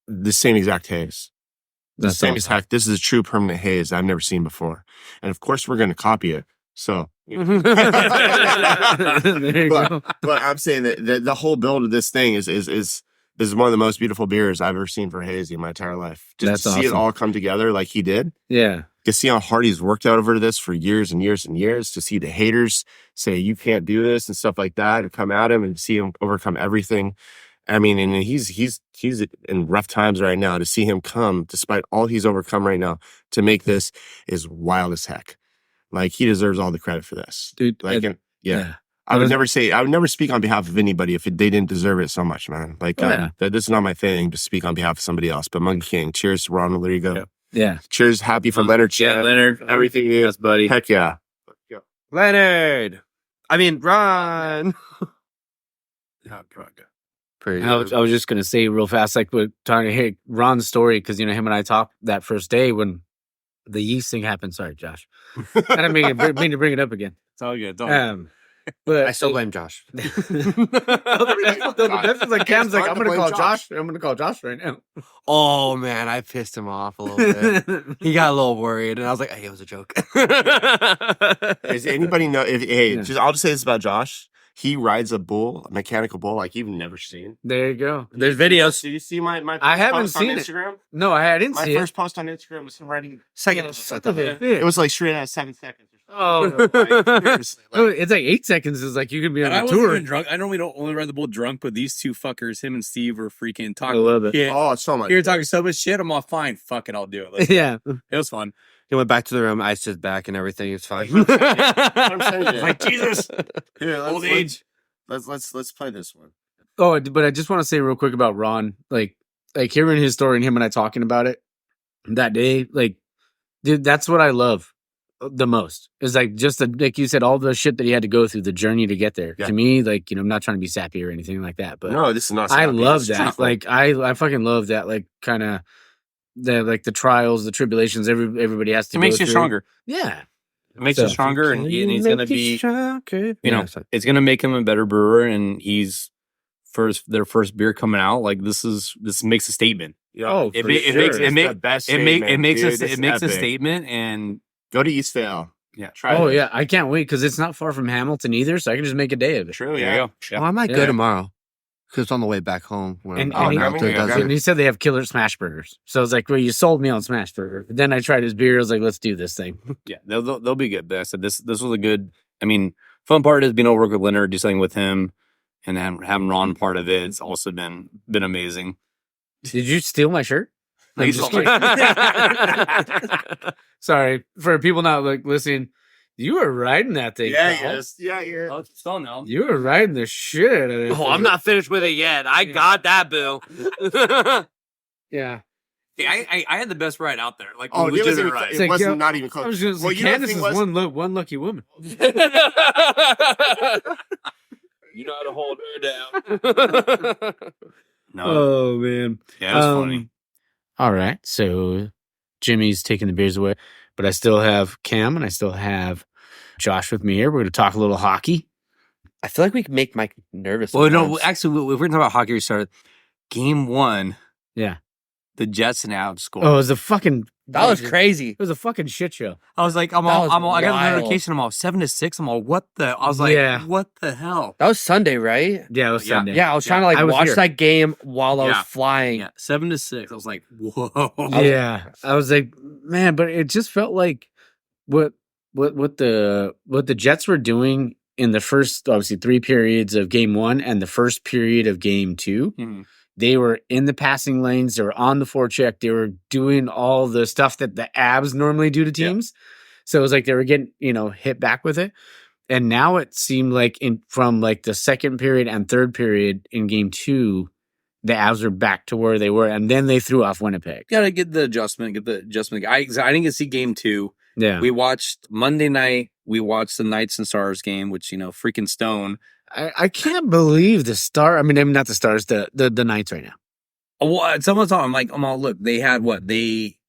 the same exact haze. The That's same awesome. exact. This is a true permanent haze I've never seen before, and of course we're going to copy it. So, There you go. but I'm saying that the whole build of this thing is one of the most beautiful beers I've ever seen for hazy in my entire life. Just That's to see it awesome. all come together like he did. Yeah. To see how hard he's worked out over this for years and years and years, to see the haters say you can't do this and stuff like that, and come at him and see him overcome everything. I mean, and he's in rough times right now. To see him come, despite all he's overcome right now, to make this is wild as heck. Like, he deserves all the credit for this, Dude. Like, yeah. I would never speak on behalf of anybody if they didn't deserve it so much, man. Like, this is not my thing to speak on behalf of somebody else. But Monkey King, cheers, Ronald. There you go. Yeah. Cheers, happy for Leonard. Yeah, Leonard. Everything Yes, buddy. Heck yeah. Leonard. I mean, Ron. Oh, God. I was just going to say real fast, like we're talking to hear Ron's story, because, him and I talked that first day when the yeast thing happened. Sorry, Josh. I didn't mean to bring it up again. It's all good. But I still blame Josh. the best is like Cam's like, I'm going to call Josh. I'm going to call Josh right now. Oh, man, I pissed him off a little bit. He got a little worried, and I was like, hey, it was a joke. Does anybody know? I'll just say this about Josh. He rides a mechanical bull, like you've never seen. There you go. There's videos. Did you see my I haven't post seen on it. Instagram? No, I didn't see it. My first post on Instagram was him riding. It It was like straight out of 7 seconds. Oh, it's like 8 seconds. It's like you could be on a tour. Drunk. I normally don't only ride the bull drunk, but these two fuckers, him and Steve, were freaking talking. I love it. Shit. Oh, so much. You're talking so much shit. I'm all fine. Fuck it, I'll do it. Like, Yeah. it was fun. He went back to the room, iced his back, and everything. It's fine. I'm saying, Like, Jesus. Here, Old age. Let's play this one. Oh, but I just want to say real quick about Ron, like hearing his story and him and I talking about it that day, like, dude, that's what I love the most. Is like just like you said, all the shit that he had to go through, the journey to get there. Yeah. To me, like, I'm not trying to be sappy or anything like that, but No, this is not. I sappy. love It's that. truthful. Like, I fucking love that. Like, kind of the trials, the tribulations. Everybody has to. It makes go you through. stronger. Yeah. It makes you stronger, and he's going to be, it's going to make him a better brewer, and he's their first beer coming out. Like, this makes a statement. Yeah. Oh, It for makes sure. it makes a statement, and Go to Eastvale. yeah, Try. Oh it. yeah, I can't wait because it's not far from Hamilton either, so I can just make a day of it. True. there Yeah. you go. Well, I might go Yeah. tomorrow. Because it's on the way back home. When And, I'm and, out he, to the desert. and he said they have killer smash burgers. So I was like, well, you sold me on smash burger. But then I tried his beer. I was like, let's do this thing. Yeah, they'll be good. But I said this was a good. I mean, fun part is being able to work with Leonard, do something with him, and then having Ron part of it. It's also been amazing. Did you steal my shirt? I'm He's just like- kidding. Sorry for people not like listening. You were riding that thing. Yeah. pal. Yes. Yeah. Yeah. Oh, it's still now. You were riding the shit out of it. Oh, I'm not finished with it yet. I got that, Bill. Yeah. I had the best ride out there. Like, Oh, it wasn't, legitimate ride. it It's like, wasn't yo, not even I close. was going to say, Well, you know the Candace thing is was- one lucky woman. You know how to hold her down. No, Oh, man. yeah, it was funny. All right. So Jimmy's taking the beers away, but I still have Cam and I still have Josh with me here. We're going to talk a little hockey. I feel like we can make Mike nervous. Well, no, sometimes. actually, if we're talking about hockey, we started game 1. Yeah. The Jets and outscored. Oh, it was a fucking. That was crazy. It was a fucking shit show. I was like, That was I got a wild. notification. I'm all 7-6. I'm all, what the? I was like, Yeah. what the hell? That was Sunday, right? Yeah, it was Yeah. Sunday. Yeah, I was trying to I like was watch here. that game while I was Yeah. flying. Yeah, 7-6. I was like, whoa. Yeah. I was like, man, but it just felt like what the Jets were doing in the first, obviously, 3 periods of game 1 and the first period of game 2. Mhm. They were in the passing lanes. They were on the forecheck. They were doing all the stuff that the Abs normally do to teams. So it was like they were getting, hit back with it. And now it seemed like from like the second period and third period in game 2, the Abs were back to where they were. And then they threw off Winnipeg. Gotta get the adjustment. I didn't get to see game 2. Yeah. We watched Monday night. We watched the Knights and Stars game, which, freaking Stone. I can't believe the Star. I mean, not the Stars, the Knights right now. What? Someone's on. I'm all, look, they had what?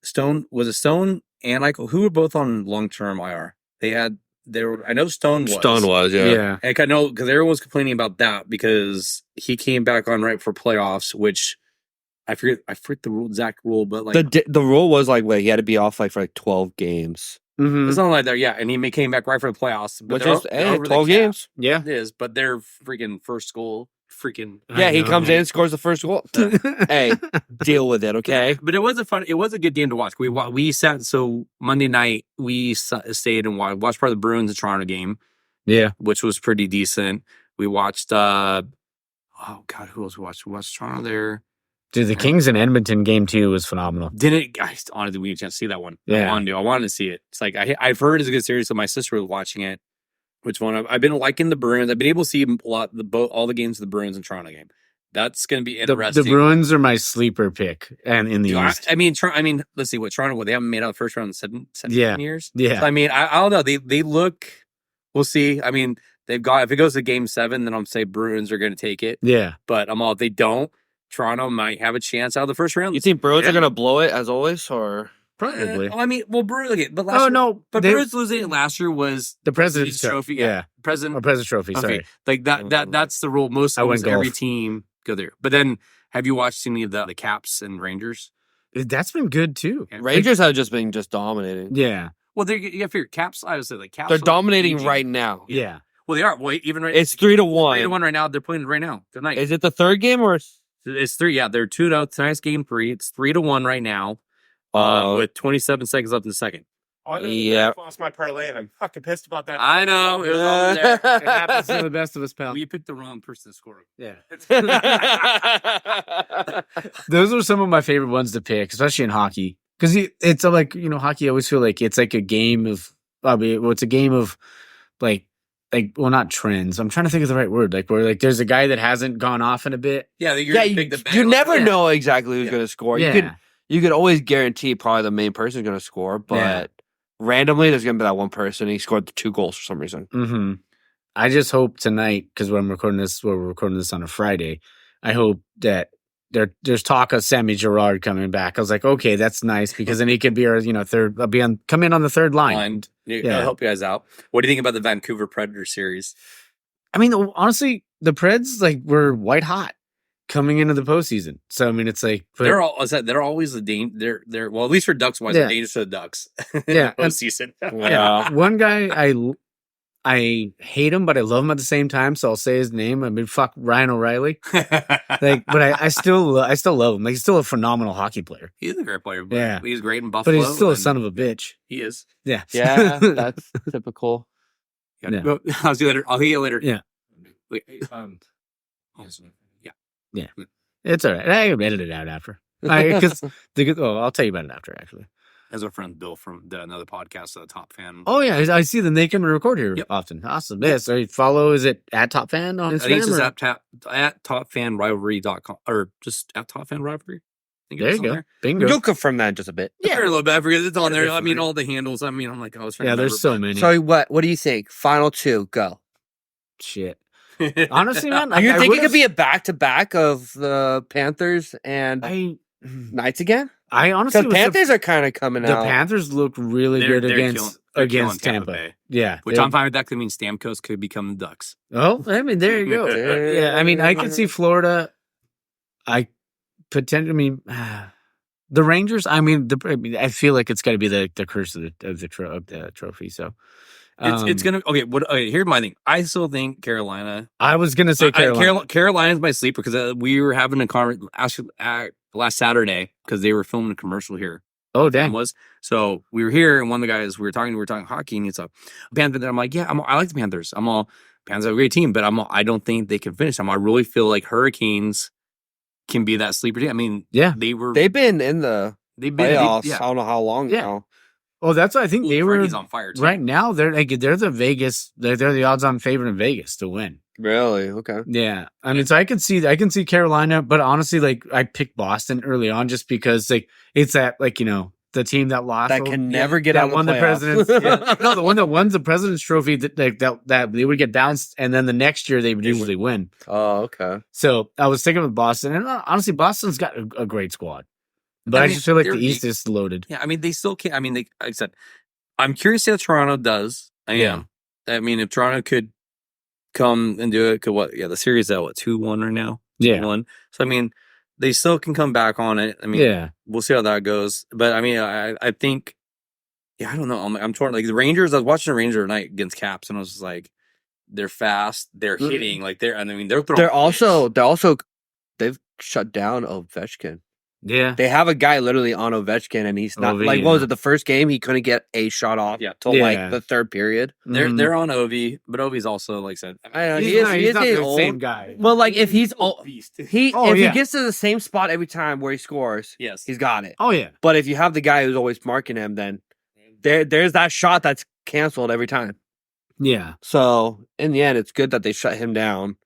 Stone and Eichel, who were both on long-term IR. I know Stone was. Yeah. Like, I know, because everyone was complaining about that because he came back on right for playoffs, which I forget the exact rule, but like The rule was like, wait, he had to be off like for like 12 games. Mm-hmm. it's not like that. Yeah, and he came back right for the playoffs, but Which they're is over the 12 cap. games. Yeah. It is, but their freaking first goal, Yeah, he know, comes man. in, scores the first goal. Hey, deal with it, okay? But it was a good game to watch. We sat, so Monday night we stayed and watched part of the Bruins and Toronto game, Yeah. which was pretty decent. We watched oh god, who else we watched? We watched Toronto there. Dude, the Kings in Edmonton game 2 was phenomenal. Guys, honestly, we didn't get a chance to see that one. Yeah. I wanted to see it. It's like I've heard it's a good series, so my sister was watching it. which one. I've been liking the Bruins. I've been able to see all the games of the Bruins and Toronto game. That's going to be interesting. The Bruins are my sleeper pick, and in the East. I mean, let's see what Toronto. They haven't made out the first round in 17 years. Yeah. So, I mean, I don't know. They look. We'll see. I mean, they've got. If it goes to Game 7, then I'm say Bruins are going to take it. Yeah. But if they don't, Toronto might have a chance out of the first round. You think Bruins are going to blow it as always, or probably? Bruins. But last year, Bruins losing it last year was the President's Trophy. Yeah, President's Trophy. Sorry, like that. That's the rule. Most almost every team go there. But then, have you watched any of the Caps and Rangers? That's been good too. Yeah. Rangers have just been dominating. Yeah. Well, you have your Caps. I would say Caps. They're dominating right now. Yeah. Well, they are. Well, even right. It's 3-1. 3-1 right now. They're playing right now tonight. Is it the third game or? It's 3. Yeah, they're 2-0. Tonight's game 3. It's 3-1 right now. With 27 seconds left in the second. I lost my parlay and I'm fucking pissed about that. I know. It was all there. It happens to the best of us, pal. Well, you picked the wrong person to score. Yeah. Those are some of my favorite ones to pick, especially in hockey. Because it's like, hockey, I always feel like it's like a game of, it's a game of not trends. I'm trying to think of the right word. Like, where there's a guy that hasn't gone off in a bit. Yeah, you never know exactly who's going to score. Yeah. You could always guarantee probably the main person is going to score, but randomly there's going to be that one person. He scored 2 goals for some reason. Mm-hmm. I just hope tonight, because we're recording this on a Friday. I hope that there's talk of Sammy Girard coming back. I was like, okay, that's nice because then he could be our third. Come in on the third line. I'll help you guys out. What do you think about the Vancouver Predators series? I mean, honestly, the Preds were white hot coming into the postseason. So I mean, it's like they're always the they're well, at least for Ducks wise, they're dangerous to the Ducks. Yeah, postseason. Yeah, one guy I hate him, but I love him at the same time. So I'll say his name. I mean, fuck Ryan O'Reilly. But I still love him. He's still a phenomenal hockey player. He's a great player. But he's great in Buffalo. But he's still a son of a bitch. He is. Yeah. Yeah, that's typical. Yeah. Well, I'll see you later. I'll hear you later. Yeah. Wait, Yeah. It's all right. I can edit it out after. I'll tell you about it after, actually. As our friend Bill from another podcast, Top Fan. Oh, yeah. I see them. They come and record here often. Awesome. Yeah. So you follow, is it at Top Fan on Instagram? I think it's at topfanrivalry.com or just at Top Fan Rivalry. There you go. There. Bingo. You'll confirm that in just a bit. Yeah. A little bit. I forget it's on there. I mean, all the handles. I mean, I'm like, I was trying to there's so many. So what do you think? Final 2, go. Shit. Honestly, man. You think it could be a back-to-back of the Panthers and Knights again? I honestly, because Panthers are kind of coming out. The Panthers look really good against Tampa Bay. Yeah, which I'm fine with that. Could mean Stamkos could become the Ducks. Oh, I mean, there you go. Yeah, I mean, I could see Florida. The Rangers. I mean, I feel like it's got to be the curse of the trophy. So. It's gonna here's my thing. I still think Carolina. I was gonna say Carolina. Carolina's my sleeper because we were having a conversation last Saturday because they were filming a commercial here. Oh damn! So we were here and one of the guys we were talking hockey and he's like Panthers. I'm like, I like the Panthers. Panthers have a great team, but I don't think they can finish. I really feel like Hurricanes can be that sleeper team. I mean, they've been in the playoffs. I don't know how long now. Oh, that's what I think they were. He's on fire too. Right now. They're the Vegas. They're the odds-on favorite in Vegas to win. Really? Okay. Yeah. I mean, so I can see Carolina, but honestly, I picked Boston early on just because it's that the team that lost that can never get out of the president's. No, the one that won the president's trophy that they would get bounced, and then the next year they would usually win. Oh, okay. So I was thinking with Boston, and honestly, Boston's got a great squad. But I just feel like the East is loaded. Yeah, I mean, they still can't. I mean, like I said, I'm curious how Toronto does. I am. I mean, if Toronto could come and do it, the series is 2-1 right now. Yeah. 2-1. So, I mean, they still can come back on it. I mean, we'll see how that goes. But, I mean, I think, I don't know. I'm torn. Like, the Rangers, I was watching the Rangers tonight against Caps, and I was just like, they're fast. They're hitting. Like, they're throwing. They've shut down Ovechkin. Yeah. They have a guy literally on Ovechkin, and he's not what was it? The first game, he couldn't get a shot off till the third period. They're on Ovi, but Ovi's also, like I said, I know he's not the same guy. Well, like if he's old, if he gets to the same spot every time where he scores, he's got it. Oh yeah. But if you have the guy who's always marking him, then there's that shot that's canceled every time. Yeah. So in the end, it's good that they shut him down.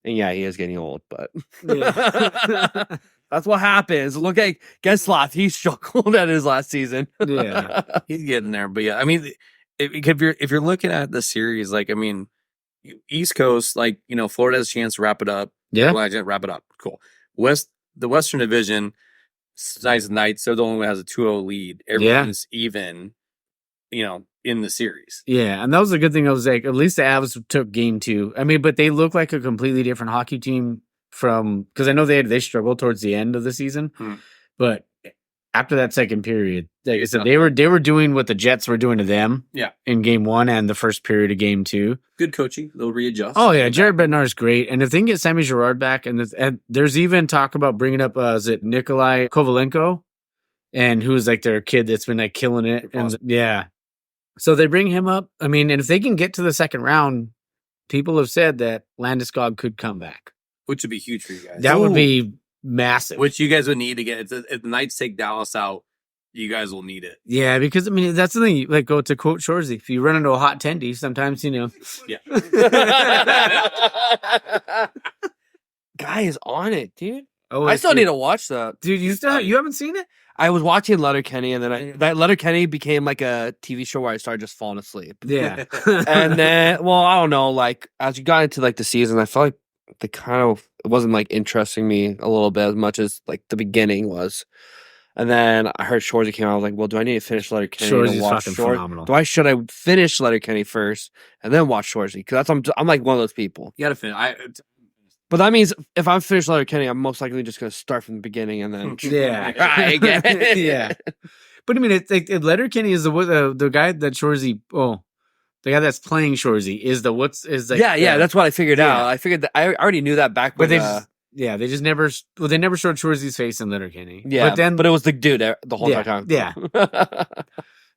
And yeah, he is getting old, but that's what happens. Look at Getzlaf. He struggled at his last season. Yeah. He's getting there. But yeah, I mean, if you're looking at the series, like, I mean, East Coast, like, you know, Florida has a chance to wrap it up. Yeah. Wrap it up. Cool. The Western Division, Knights, they're the only one that has a 2-0 lead. Everyone's even, you know, in the series. Yeah, and that was a good thing. I was like, at least the Avs took game 2. I mean, but they look like a completely different hockey team because I know they struggled towards the end of the season, but after that second period, like I said, they were doing what the Jets were doing to them. Yeah. In game 1 and the first period of game 2. Good coaching. They'll readjust. Oh yeah, Jared Bednar's great, and if they can get Sammy Girard back, and there's even talk about bringing up is it Nikolai Kovalenko, and who's like their kid that's been like killing it, and yeah. So they bring him up. I mean, and if they can get to the second round, people have said that Landeskog could come back. Which would be huge for you guys. That would be massive. Which you guys would need to get. If the Knights take Dallas out, you guys will need it. Yeah, because, I mean, that's the thing. Like, go to quote Shorzy, if you run into a hot tendy, sometimes, you know. Yeah. Guy is on it, dude. Oh, I still need to watch that. Dude, you haven't seen it? I was watching Letterkenny, and then that Letterkenny became like a TV show where I started just falling asleep. Yeah. And then, well, I don't know, like as you got into like the season, I felt like it wasn't like interesting me a little bit as much as like the beginning was. And then I heard Shorzy came out. I was like, well, do I need to finish Letterkenny Shorzy's and watch fucking phenomenal. Should I finish Letterkenny first and then watch Shorzy? Because I'm like one of those people. You gotta finish. But that means if I'm finished Letterkenny, I'm most likely just gonna start from the beginning and then yeah. Yeah. But I mean, it's like Letterkenny is the guy that Shorzy. Oh, the guy that's playing Shorzy is like yeah. That's what I figured out. I figured that I already knew that back when. They just never. Well, they never showed Shorzy's face in Letterkenny. Yeah, but it was the dude the whole time. Yeah.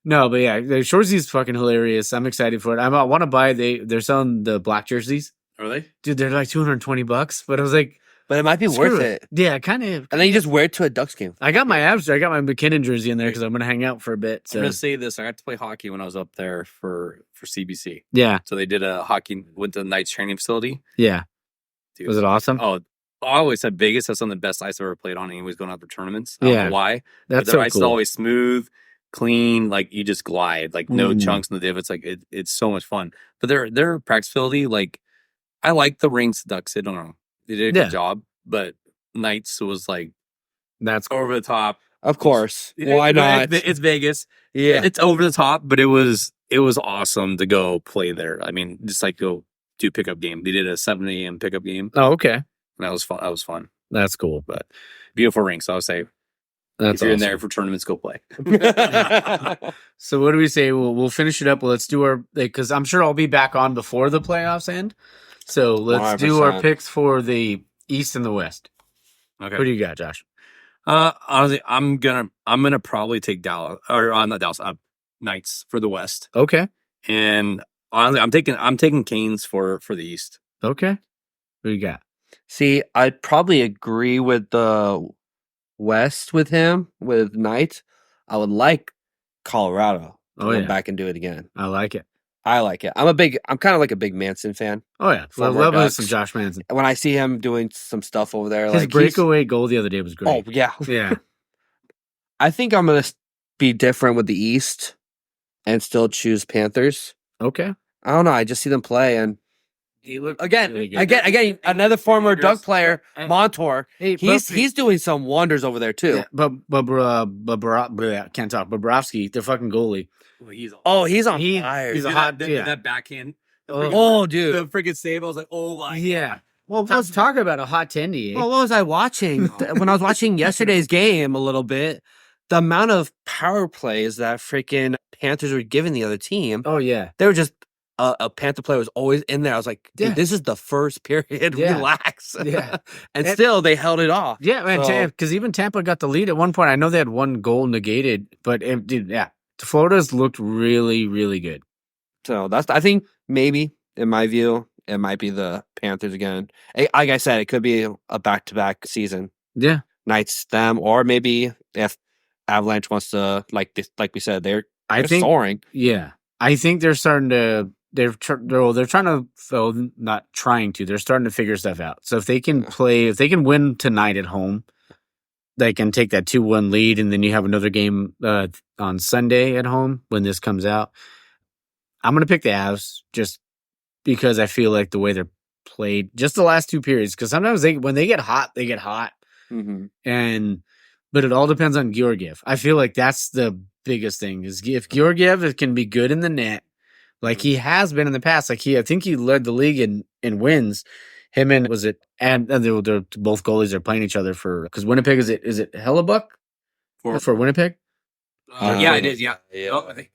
No, but yeah, Shorzy's fucking hilarious. I'm excited for it. I want to buy. They're selling the black jerseys. Are they? Dude, they're like $220. But I was like, but it might be worth it. Yeah, kind of. And then you just wear it to a Ducks game. I got my McKinnon jersey in there because I'm gonna hang out for a bit. So. I'm gonna say this: I got to play hockey when I was up there for CBC. Yeah. So they did went to the Knights training facility. Yeah. Dude. Was it awesome? Oh, I always said Vegas has some of the best ice I've ever played on. Anyways, going out for tournaments. I Yeah. don't know why. That's their so ice cool. is always smooth, clean. Like you just glide. Like no chunks in the divots. Like it's so much fun. But their practice facility, like I like the rinks Ducks did. I don't know. They did a good job, but Knights was like that's over the top. Of course. Why not? It's Vegas. Yeah. It's over the top, but it was awesome to go play there. I mean, just like go do pickup game. They did a 7 a.m. pickup game. Oh, okay. And that was fun. That's cool. But beautiful rinks. I would say if you're in there for tournaments, go play. So what do we say? We'll finish it up. Let's do our, because I'm sure I'll be back on before the playoffs end. So let's 100%. do our picks for the East and the West. Okay. What do you got, Josh? Honestly, I'm gonna probably take Dallas not Dallas, Knights for the West. Okay. And honestly, I'm taking Canes for the East. Okay. What do you got? See, I'd probably agree with the West with him, with Knights. I would like Colorado to go back and do it again. I like it. I like it. I'm kind of like a big Manson fan. Oh yeah, I love some Josh Manson. When I see him doing some stuff over there, his breakaway goal the other day was great. Oh yeah, yeah. I think I'm gonna be different with the East and still choose Panthers. Okay. I don't know. I just see them play, and he looked again, another former Duck player, Montour. He's doing some wonders over there too. Yeah, but can't talk. Bobrovsky, the fucking goalie. He's on fire. He's a hot that backhand. Dude, the freaking save! I was like, oh my. Yeah. Well, let's talk about a hot tendy. Well, what was I watching when I was watching yesterday's game a little bit? The amount of power plays that freaking Panthers were giving the other team. Oh yeah, they were just a Panther player was always in there. I was like, dude, this is the first period. Yeah. Relax. Yeah, and still they held it off. Yeah, man. Because even Tampa got the lead at one point. I know they had one goal negated, but dude, yeah, Florida's looked really, really good. So I think maybe in my view, it might be the Panthers again. Like I said, it could be a back-to-back season. Yeah, Knights them, or maybe if Avalanche wants to, like we said, they're soaring. Yeah, I think they're starting to they're trying to, well, not trying to, they're starting to figure stuff out. So if they can win tonight at home, they can take that 2-1 lead, and then you have another game on Sunday at home when this comes out. I'm going to pick the Avs just because I feel like the way they're played, just the last 2 periods, because sometimes when they get hot, they get hot. Mm-hmm. But it all depends on Georgiev. I feel like that's the biggest thing, is if Georgiev can be good in the net, like he has been in the past. Like I think he led the league in wins. Him and they're both goalies are pplaying each other because Winnipeg is it Hellebuck for Winnipeg? Yeah, it is. Yeah. Oh, I think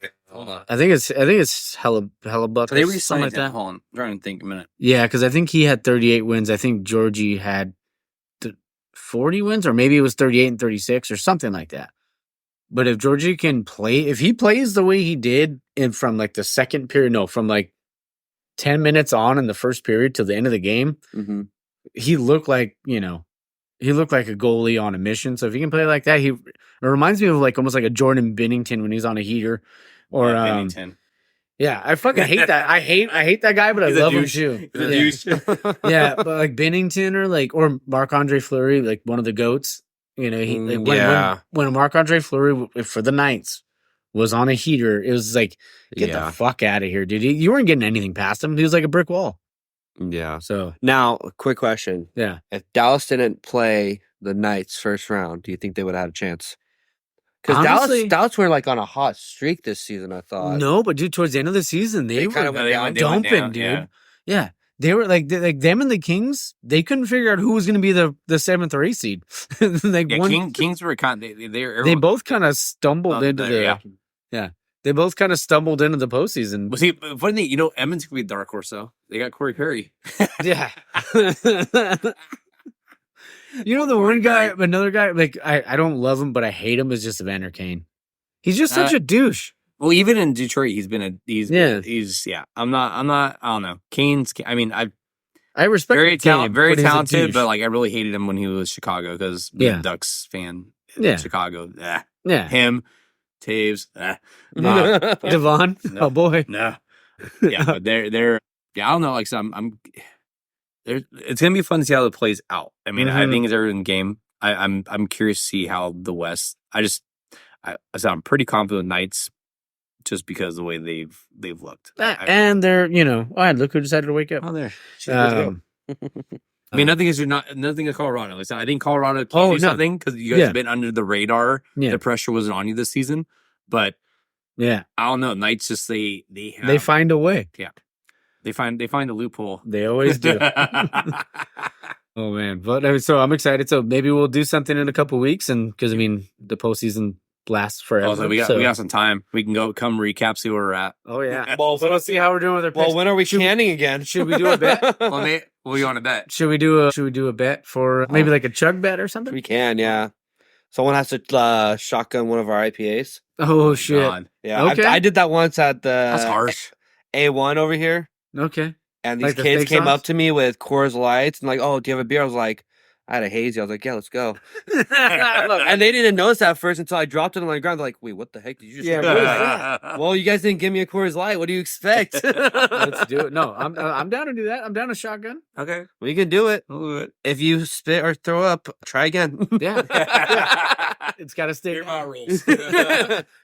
it's Hellebuck. They re-signed like that. Hold on, I'm trying to think a minute. Yeah, because I think he had 38 wins. I think Georgie had 40 wins, or maybe it was 38 and 36 or something like that. But if Georgie can play, if he plays the way he did from like the second period, from like 10 minutes on in the first period till the end of the game, he looked like a goalie on a mission. So if he can play like that, it reminds me of like almost like a Jordan Binnington when he's on a heater, or Binnington. Yeah, I fucking hate that. I hate that guy, but I love him too. Yeah, but like Binnington or Marc-Andre Fleury, like one of the goats. When Marc-Andre Fleury for the Knights was on a heater, it was like, get the fuck out of here, dude. You weren't getting anything past him. He was like a brick wall. Yeah. So now, quick question. Yeah. If Dallas didn't play the Knights first round, do you think they would have had a chance? Because Dallas were like on a hot streak this season, I thought. No, but dude, towards the end of the season, they were kind of dumping, dude. Yeah. They were like them and the Kings. They couldn't figure out who was going to be the 7th or 8th seed. Kings were kind. They both kind of stumbled into the. Yeah, they both kind of stumbled into the postseason. Well, see, funny thing, Edmonds could be dark horse though. They got Corey Perry. Yeah. The one guy, another guy, like I don't love him, but I hate him, is just Evander Kane. He's just such a douche. Well, even in Detroit, he's I'm not. I don't know. Kane's. I mean, I respect very talented, but like I really hated him when he was Chicago because being a Ducks fan. Yeah, Chicago. Yeah, him, Taves. Devon. No, oh boy. No. Yeah, but they're. Yeah, I don't know. Like some, it's gonna be fun to see how it plays out. I mean, I think it's every game. I'm curious to see how the West. I'm pretty confident with Knights. Just because of the way they've looked, and they're look who decided to wake up. Oh, there. I mean, nothing is Colorado. I think Colorado can do something because you guys have been under the radar. Yeah. The pressure wasn't on you this season, but I don't know. Knights just they find a way. Yeah, they find a loophole. They always do. Oh man, but so I'm excited. So maybe we'll do something in a couple weeks, and because the postseason lasts forever. Also, we got some time. We can come recap, see where we're at. Oh yeah. Well, let's see how we're doing with our picks. Well, when are we canning again? Should we do a bet? Well, mate, what are you on a bet? Should we do a bet for maybe like a chug bet or something? We can, yeah. Someone has to shotgun one of our IPAs. Oh shit! God. Yeah, okay. I did that once at the. That's harsh. A1 over here. Okay. And these kids came up to me with Coors Lights and like, "Oh, do you have a beer?" I was like, I had a hazy. I was like, yeah, let's go. And they didn't notice that first until I dropped it on the ground. They're like, wait, what the heck did you just what is that? Well, you guys didn't give me a Coors Light. What do you expect? Let's do it. No, I'm down to do that. I'm down to shotgun. Okay. We can do it. We'll do it. If you spit or throw up, try again. Yeah. It's got to stick. You're my rules.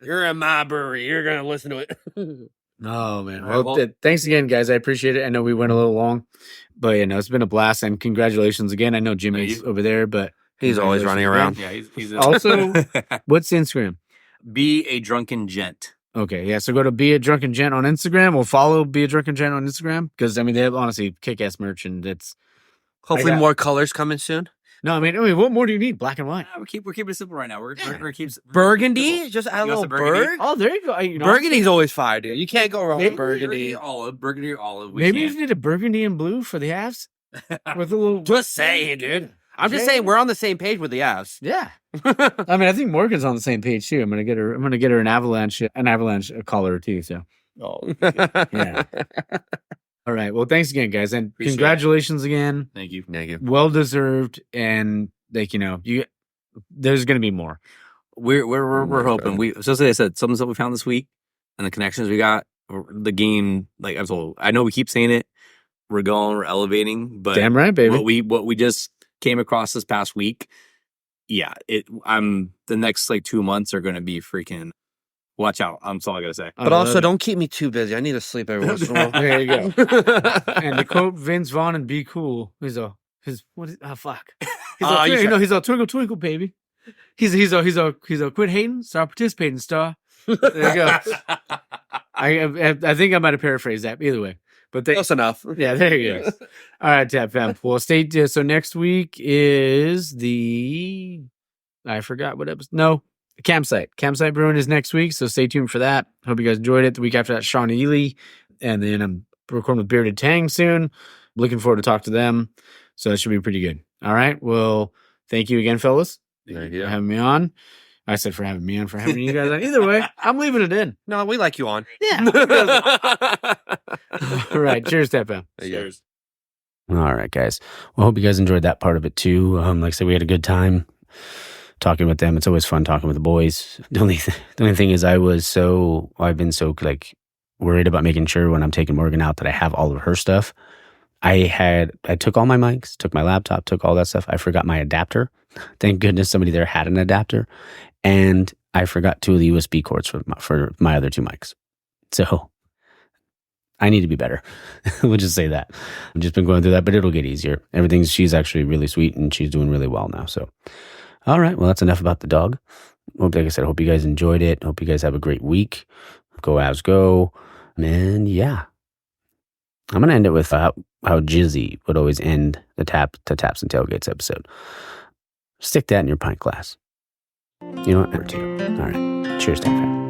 You're in my brewery. You're going to listen to it. Oh, man. Well, thanks again, guys. I appreciate it. I know we went a little long, but it's been a blast. And congratulations again. I know Jimmy's over there, but he's always running around. Yeah, he's also, what's Instagram? Be a Drunken Gent. Okay, yeah. So go to Be a Drunken Gent on Instagram. We'll follow Be a Drunken Gent on Instagram because they have honestly kick-ass merch, and it's hopefully more colors coming soon. No, I mean, what more do you need? Black and white. We're keeping it simple right now. We're keeping burgundy. Just add a little burgundy. Oh, there you go. Burgundy's always fire, dude. You can't go wrong with burgundy. Burgundy or olive. Maybe you need a burgundy and blue for the Avs with a little. Just saying, dude. I'm just saying we're on the same page with the Avs. Yeah. I mean, I think Morgan's on the same page too. I'm gonna get her an avalanche collar too. So. Oh. Yeah. All right. Well, thanks again, guys, and congratulations again. Thank you. Well deserved, and there's going to be more. We're hoping. As I said, some of the stuff we found this week and the connections we got. the game, like I know we keep saying it, we're elevating, but damn right, baby. What we just came across this past week, yeah, the next like 2 months are going to be freaking. Watch out. That's all I gotta say. But also, don't keep me too busy. I need to sleep every once in a while. There you go. And to quote Vince Vaughn and Be Cool, he's a fuck. He's a twinkle twinkle baby. He's a quit hating, start participating star. There you go. I think I might have paraphrased that. Either way, but close enough. Yeah, there you go. All right, Tap Fam. Well, so next week is I forgot what episode. No. Campsite Brewing is next week, so stay tuned for that. Hope you guys enjoyed it. The week after that, Sean Ely, and then I'm recording with Bearded Tang soon. Looking forward to talk to them, so that should be pretty good. All right, well, thank you again, fellas, for having me on. I said for having me on, for having you guys on. Either way, I'm leaving it in. No, we like you on. Yeah. All right, cheers, Tap Fam. Cheers. All right, guys. Well, hope you guys enjoyed that part of it too. Like I said, we had a good time talking with them. It's always fun talking with the boys. The only thing is I've been so like worried about making sure when I'm taking Morgan out that I have all of her stuff. I took all my mics, took my laptop, took all that stuff. I forgot my adapter. Thank goodness somebody there had an adapter. And I forgot 2 of the USB cords for my other 2 mics. So I need to be better. We'll just say that. I've just been going through that, but it'll get easier. She's actually really sweet and she's doing really well now. So all right, well, that's enough about the dog. Like I said, hope you guys enjoyed it. Hope you guys have a great week. Go Avs go. And yeah, I'm going to end it with how Jizzy would always end the Taps and Tailgates episode. Stick that in your pint glass. You know what? Number 2. All right. Cheers, Tap Fam.